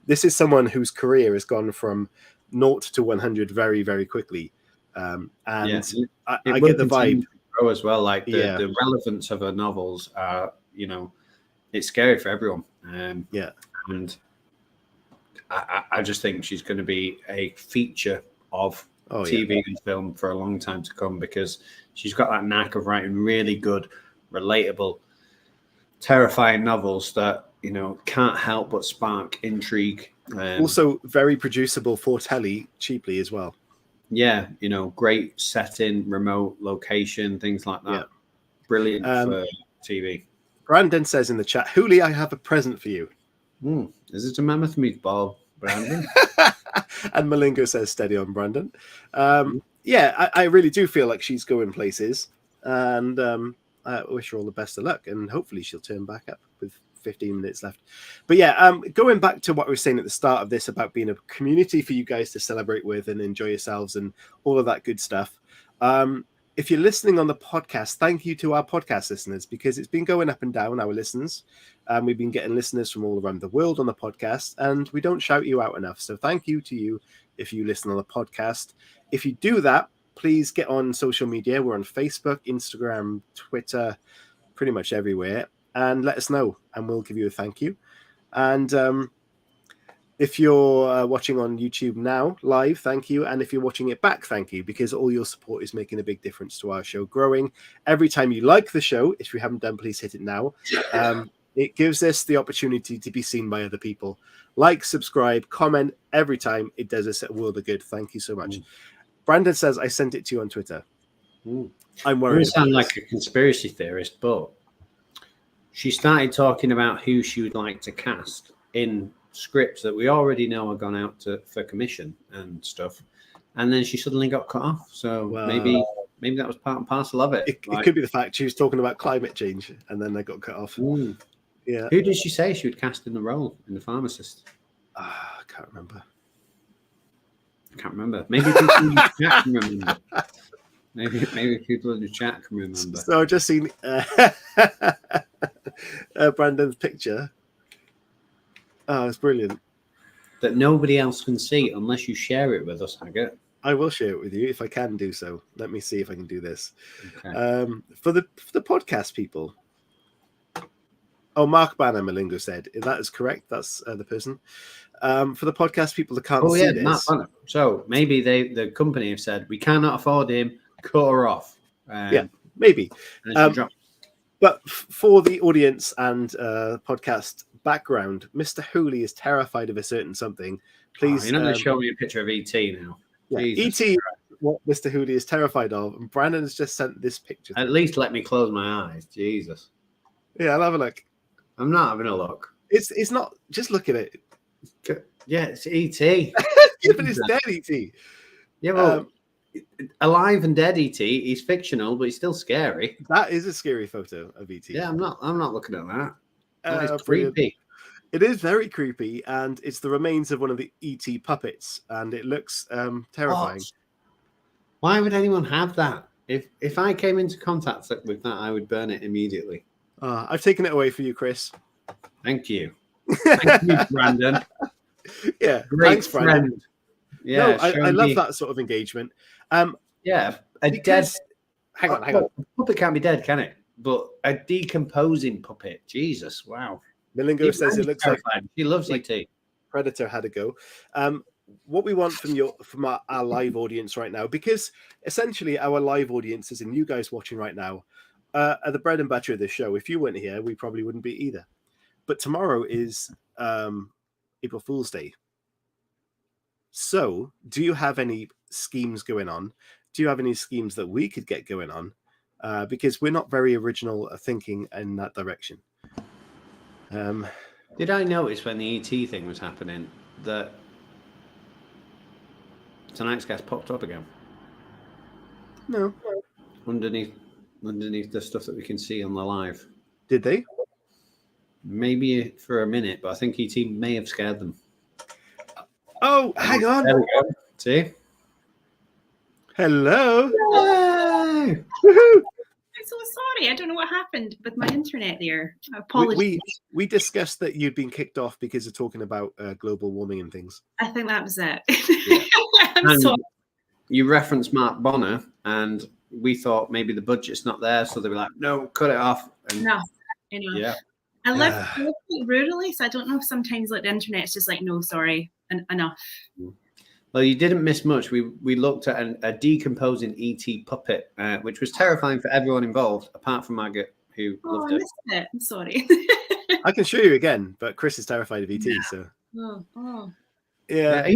This is someone whose career has gone from 0 to 100 very, very quickly. And I get the vibe
as well. Like the relevance of her novels are, it's scary for everyone. And I just think she's going to be a feature of TV and film for a long time to come, because she's got that knack of writing really good, relatable, terrifying novels that can't help but spark intrigue.
Also very producible for telly cheaply as well.
Yeah, great setting, remote location, things like that. Yeah. Brilliant for TV.
Brandon says in the chat, Hooli, I have a present for you.
Is it a mammoth meatball, Brandon?
And Malengo says, steady on, Brandon. I really do feel like she's going places, and I wish her all the best of luck, and hopefully she'll turn back up with 15 minutes left. But going back to what we were saying at the start of this about being a community for you guys to celebrate with and enjoy yourselves and all of that good stuff. If you're listening on the podcast, thank you to our podcast listeners, because it's been going up and down, our listens. We've been getting listeners from all around the world on the podcast, and we don't shout you out enough. So thank you to you if you listen on the podcast. If you do that, please get on social media. We're on Facebook, Instagram, Twitter, pretty much everywhere. And let us know, and we'll give you a thank you. And if you're watching on YouTube now, live, thank you. And if you're watching it back, thank you, because all your support is making a big difference to our show growing. Every time you like the show, if you haven't done, please hit it now. It gives us the opportunity to be seen by other people. Like, subscribe, comment every time. It does us a world of good. Thank you so much. Brandon says, I sent it to you on Twitter. I'm worried.
You sound like a conspiracy theorist, but she started talking about who she would like to cast in scripts that we already know are gone out for commission and stuff, and then she suddenly got cut off. So maybe that was part and parcel of it.
It could be the fact she was talking about climate change and then they got cut off. Yeah.
Who did she say she would cast in the role in The Pharmacist?
I can't remember.
Maybe people in the chat can remember. Maybe people in the chat can remember.
So I've just seen Brandon's picture. Oh, it's brilliant.
That nobody else can see unless you share it with us, Haggart.
I will share it with you if I can do so. Let me see if I can do this.
Okay.
For the podcast people. Oh, Mark Banner, Malengo said. That is correct. That's the person. For the podcast people that can't see this.
Mark Banner. So maybe the company have said, we cannot afford him, cut her off.
Maybe.
But
for the audience and podcast background, Mr. Hooli is terrified of a certain something. Please,
you're not going to show me a picture of ET now.
ET, what Mr. Hooli is terrified of, and Brandon has just sent this picture.
At least let me close my eyes. Jesus.
Yeah, I'll have a look.
I'm not having a look.
It's not. Just look at it.
Yeah, it's ET.
Yeah, but it's dead ET.
Yeah, well, alive and dead ET. He's fictional, but he's still scary.
That is a scary photo of ET.
Yeah, I'm not looking at that. It's
brilliant.
creepy.
It is very creepy, and it's the remains of one of the ET puppets, and it looks terrifying.
Why would anyone have that? If I came into contact with that, I would burn it immediately.
I've taken it away for you, Chris.
Thank you. Thank you, Brandon.
Yeah,
great
thanks, Brandon.
friend. Yeah,
no, I love that sort of engagement.
Dead. Hang on. Puppet can't be dead, can it? but a decomposing puppet. Jesus, wow.
Milingo says it looks like
she loves
like
ET.
Predator had a go. What we want from our live audience right now, because essentially our live audiences and you guys watching right now are the bread and butter of this show. If you weren't here, we probably wouldn't be either. But tomorrow is April Fool's Day. So do you have any schemes going on? Do you have any schemes that we could get going on? Because we're not very original thinking in that direction.
Did I notice when the ET thing was happening that tonight's guest popped up again?
No.
Underneath the stuff that we can see on the live.
Did they?
Maybe for a minute, but I think ET may have scared them.
Oh, hang on.
There we go. See?
Hello.
Yay!
Woohoo!
I'm so sorry. I don't know what happened with my internet there. Apologies.
We discussed that you'd been kicked off because of talking about global warming and things.
I think that was it.
Yeah.
I'm sorry.
You referenced Mark Bonner, and we thought maybe the budget's not there, so they were like, "No, cut it off." And
No.
yeah,
I live rurally, so I don't know if sometimes like the internet's just like, no, sorry, enough.
Well, you didn't miss much. We looked at a decomposing ET puppet, which was terrifying for everyone involved, apart from Margaret, who loved
I
it.
missed it. I'm sorry.
I can show you again, but Chris is terrified of ET, so yeah.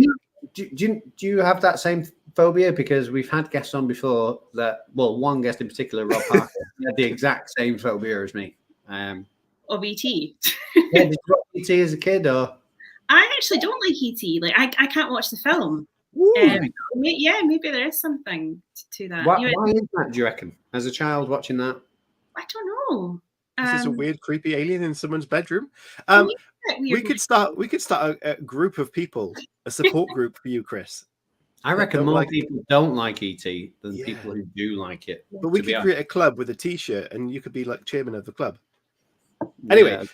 Do you have that same phobia? Because we've had guests on before that. Well, one guest in particular, Rob Parker, he had the exact same phobia as me.
Of ET.
Yeah, did you watch ET as a kid, or?
I actually don't like ET. Like I can't watch the film. Maybe there is something to that.
Why is that? Do you reckon? As a child watching that,
I don't know.
This is a weird, creepy alien in someone's bedroom. We could start a group of people, a support group for you, Chris.
I reckon more people don't like ET than people who do like it.
But we could create a club with a T-shirt, and you could be like chairman of the club. Anyway,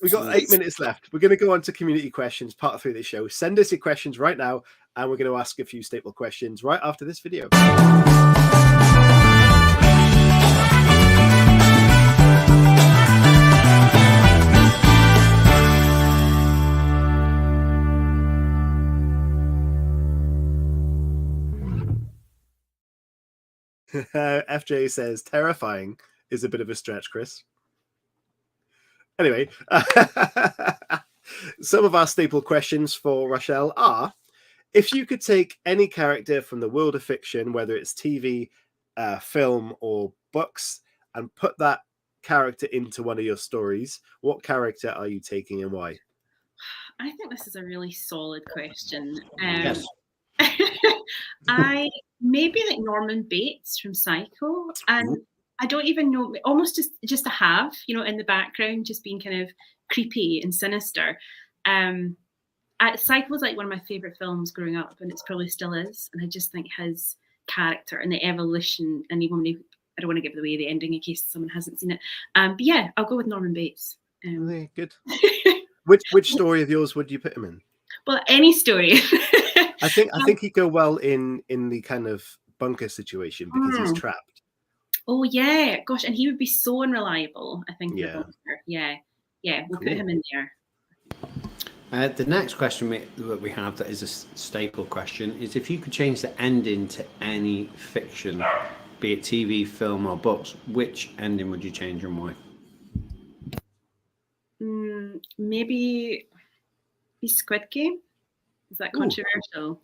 we got 8 minutes left. We're going to go on to community questions, part 3 of the show. Send us your questions right now, and we're going to ask a few staple questions right after this video. FJ says terrifying is a bit of a stretch, Chris. Anyway, some of our staple questions for Rachelle are: if you could take any character from the world of fiction, whether it's TV, film, or books, and put that character into one of your stories, what character are you taking and why?
I think this is a really solid question.
Yes.
I maybe like Norman Bates from Psycho, and I don't even know, almost just to have, in the background, just being kind of creepy and sinister. Psycho was like one of my favorite films growing up, and it probably still is. And I just think his character and the evolution, and even when I don't want to give away the ending in case someone hasn't seen it. But yeah, I'll go with Norman Bates.
Good. Which story of yours would you put him in?
Well, any story.
I think he'd go well in the kind of bunker situation because he's trapped.
Oh yeah, gosh, and he would be so unreliable. I think.
Yeah.
We'll put him in there.
The next question that we have that is a staple question is: if you could change the ending to any fiction, be it TV, film, or books, which ending would you change and why?
Maybe Squid Game. Is that controversial?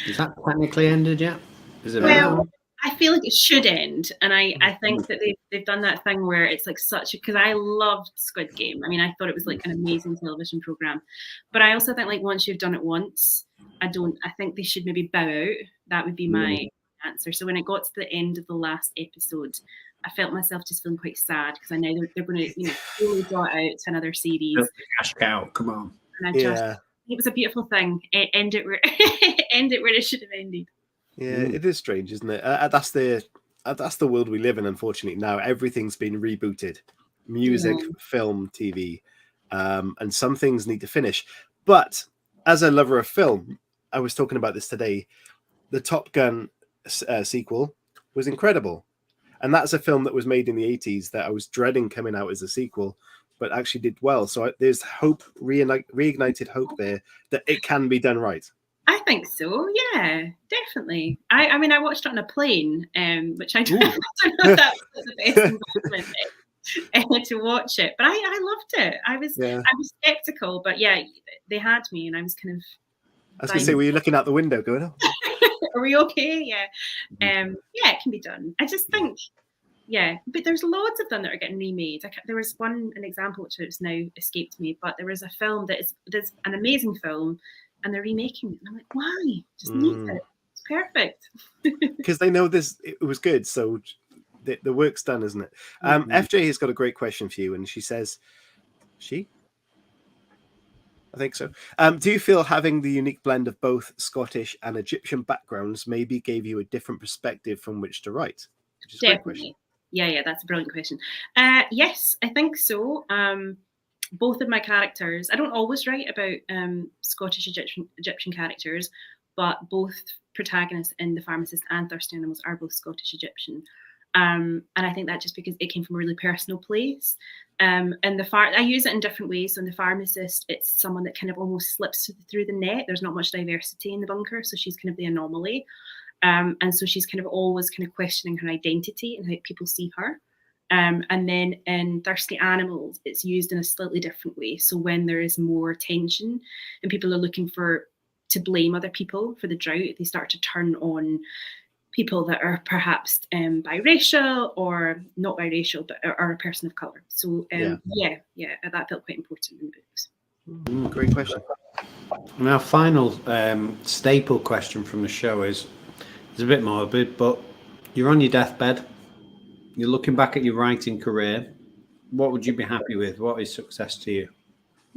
Is that technically ended yet? Is it?
Well, I feel like it should end, and I think that they've done that thing where it's like because I loved Squid Game. I mean, I thought it was like an amazing television program, but I also think like once you've done it once, I think they should maybe bow out. That would be my answer. So when it got to the end of the last episode, I felt myself just feeling quite sad because I know they're going to fully draw it out to another series.
Cash cow, come on.
And it was a beautiful thing. End it where it should have ended.
Yeah, it is strange, isn't it? That's the world we live in. Unfortunately, now everything's been rebooted: music, film, TV, and some things need to finish. But as a lover of film, I was talking about this today. The Top Gun sequel was incredible, And that's a film that was made in the 80s that I was dreading coming out as a sequel, but actually did well. So there's hope, reignited hope there that it can be done right.
I think so. Yeah, definitely. I mean, I watched it on a plane, which I don't know if that was the best environment to watch it, but I loved it. I was skeptical, but yeah, they had me, and I was kind of.
I was going to say, were you looking out the window going, "Oh,
are we okay?" Yeah, yeah, it can be done. I just think, yeah, but there's loads of them that are getting remade. There was an example which has now escaped me, but there was a film there's an amazing film, and they're remaking it, and I'm like, why? Just need it. It's perfect.
Because they know it was good, so the work's done, isn't it? FJ has got a great question for you, and she says, I think so. Do you feel having the unique blend of both Scottish and Egyptian backgrounds maybe gave you a different perspective from which to write? Which is a great question.
Yeah, that's a brilliant question. Yes, I think so. Both of my characters, I don't always write about Scottish Egyptian characters, but both protagonists in The Pharmacist and Thirsty Animals are both Scottish Egyptian. And I think that just because it came from a really personal place. And I use it in different ways. So in The Pharmacist, it's someone that kind of almost slips through the net. There's not much diversity in the bunker, so she's kind of the anomaly. And so she's kind of always kind of questioning her identity and how people see her. And then in Thirsty Animals, it's used in a slightly different way. So when there is more tension and people are looking to blame other people for the drought, they start to turn on people that are perhaps biracial or not biracial, but are a person of colour. So yeah, that felt quite important in the books.
Great question.
And our final staple question from the show is a bit morbid, but you're on your deathbed. You're looking back at your writing career. What would you be happy with? What is success to you?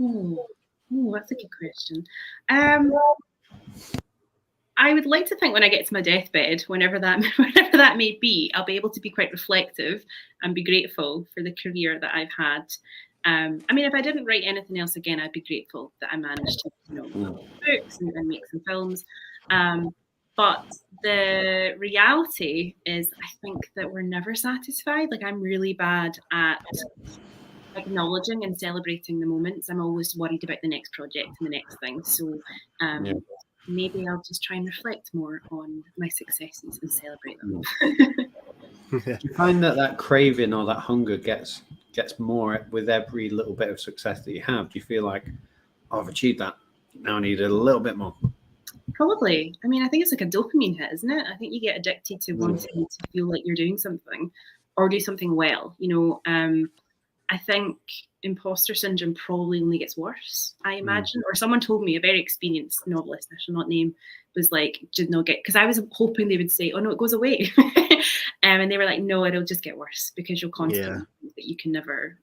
Oh, that's a good question. I would like to think when I get to my deathbed, whenever that may be, I'll be able to be quite reflective and be grateful for the career that I've had. I mean, if I didn't write anything else again, I'd be grateful that I managed to, books and make some films. But the reality is, I think that we're never satisfied. Like, I'm really bad at acknowledging and celebrating the moments. I'm always worried about the next project and the next thing. So maybe I'll just try and reflect more on my successes and celebrate them.
Do you find that craving or that hunger gets more with every little bit of success that you have? Do you feel like, I've achieved that, now I need a little bit more?
Probably. I mean, I think it's like a dopamine hit, isn't it? I think you get addicted to wanting to feel like you're doing something or do something well. I think imposter syndrome probably only gets worse, I imagine. Or someone told me, a very experienced novelist, I shall not name, was like, did not get, because I was hoping they would say, oh no, it goes away. And they were like, no, it'll just get worse because you'll constantly think that you can never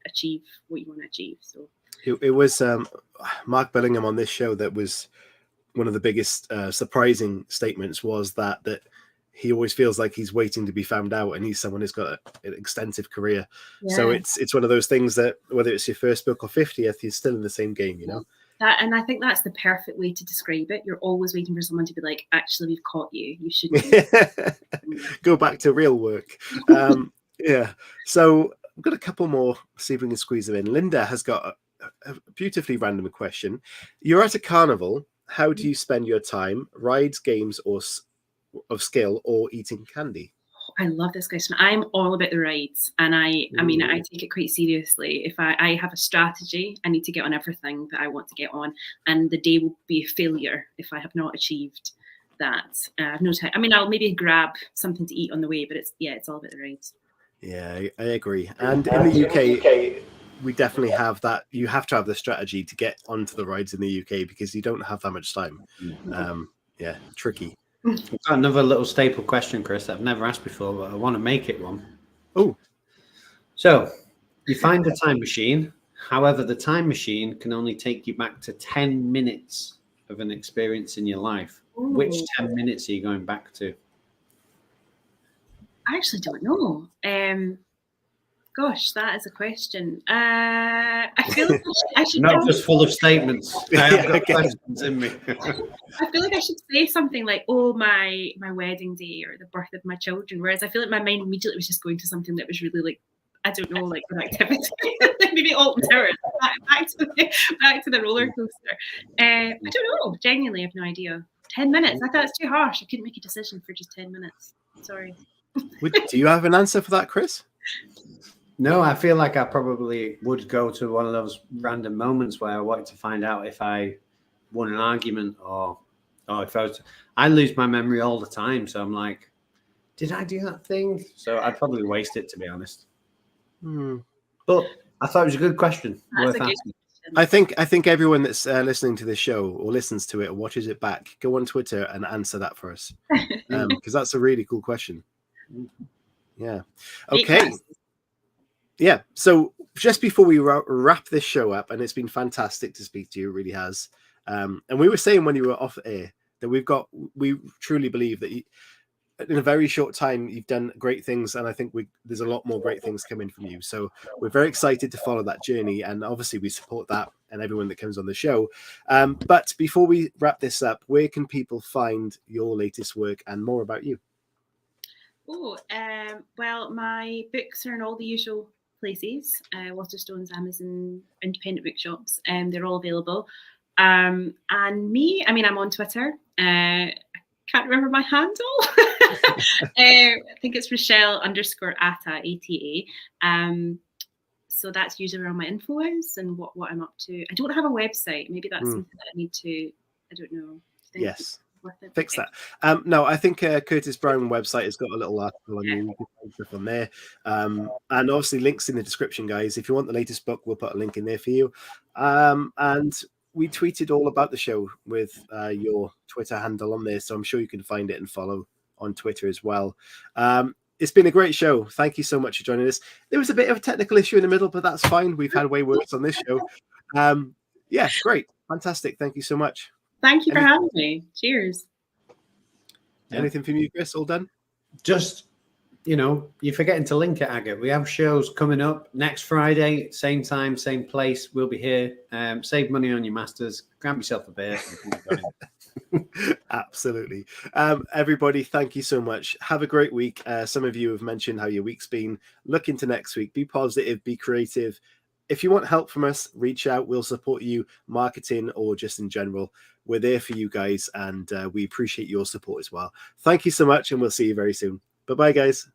achieve what you want to achieve. So
it was Mark Billingham on this show that was one of the biggest surprising statements was that he always feels like he's waiting to be found out, and he's someone who's got an extensive career. Yeah. So it's one of those things that whether it's your first book or 50th, you're still in the same game,
And I think that's the perfect way to describe it. You're always waiting for someone to be like, actually, we've caught you. You should
go back to real work. Yeah. So I've got a couple more, see if we can squeeze them in. Linda has got a beautifully random question. You're at a carnival. How do you spend your time? Rides, games, or of skill, or eating candy?
I love this question. I'm all about the rides, and I mean, I take it quite seriously. If I have a strategy, I need to get on everything that I want to get on, and the day will be a failure if I have not achieved that. I have no time. I mean, I'll maybe grab something to eat on the way, but it's all about the rides.
Yeah, I agree. And in the UK, we definitely have that. You have to have the strategy to get onto the rides in the UK because you don't have that much time. Tricky.
I've got another little staple question, Chris, that I've never asked before, but I want to make it one.
Oh.
So, you find a time machine. However, the time machine can only take you back to 10 minutes of an experience in your life. Ooh. Which 10 minutes are you going back to?
I actually don't know. Gosh, that is a question. I feel like I should
Not just full of statements. I have got
Okay.
questions in me.
I feel like I should say something like, "Oh, my wedding day or the birth of my children," whereas I feel like my mind immediately was just going to something that was really like, I don't know, like an activity, maybe Alton Towers. Back to the roller coaster. I don't know. Genuinely, I have no idea. 10 minutes. I thought it's too harsh. I couldn't make a decision for just 10 minutes. Sorry.
Do you have an answer for that, Chris?
No, I feel like I probably would go to one of those random moments where I wanted to find out if I won an argument or if I lose my memory all the time. So I'm like, did I do that thing? So I'd probably waste it, to be honest. But I thought it was a good question.
That's
Worth
a good
asking.
question.
I think everyone that's listening to this show or listens to it or watches it back, go on Twitter and answer that for us, because that's a really cool question. Yeah. Okay. Yeah. So just before we wrap this show up, and it's been fantastic to speak to you, it really has. And we were saying when you were off air that we truly believe that in a very short time you've done great things, and I think there's a lot more great things coming from you. So we're very excited to follow that journey, and obviously we support that and everyone that comes on the show. But before we wrap this up, where can people find your latest work and more about you?
Well, my books are in all the usual places, Waterstones, Amazon, independent bookshops, and they're all available. And me, I mean, I'm on Twitter. I can't remember my handle. I think it's Rachelle _Atta, ATA. So that's usually where my info is and what I'm up to. I don't have a website. Maybe that's something that I need to, I don't know.
Yes. Fix that. No, I think Curtis Brown website has got a little article on you. You can find stuff on there. And obviously links in the description, guys. If you want the latest book, we'll put a link in there for you. And we tweeted all about the show with your Twitter handle on there, so I'm sure you can find it and follow on Twitter as well. It's been a great show. Thank you so much for joining us. There was a bit of a technical issue in the middle, but that's fine. We've had way worse on this show. Yeah, great. Fantastic. Thank you so much.
Thank you for having me. Cheers.
Anything from you, Chris? All done?
Just, you're forgetting to link it, Agate. We have shows coming up next Friday, same time, same place. We'll be here. Save money on your masters. Grab yourself a beer.
Absolutely. Everybody, thank you so much. Have a great week. Some of you have mentioned how your week's been. Look into next week. Be positive. Be creative. If you want help from us, reach out. We'll support you, marketing or just in general. We're there for you guys, and we appreciate your support as well. Thank you so much, and we'll see you very soon. Bye-bye, guys.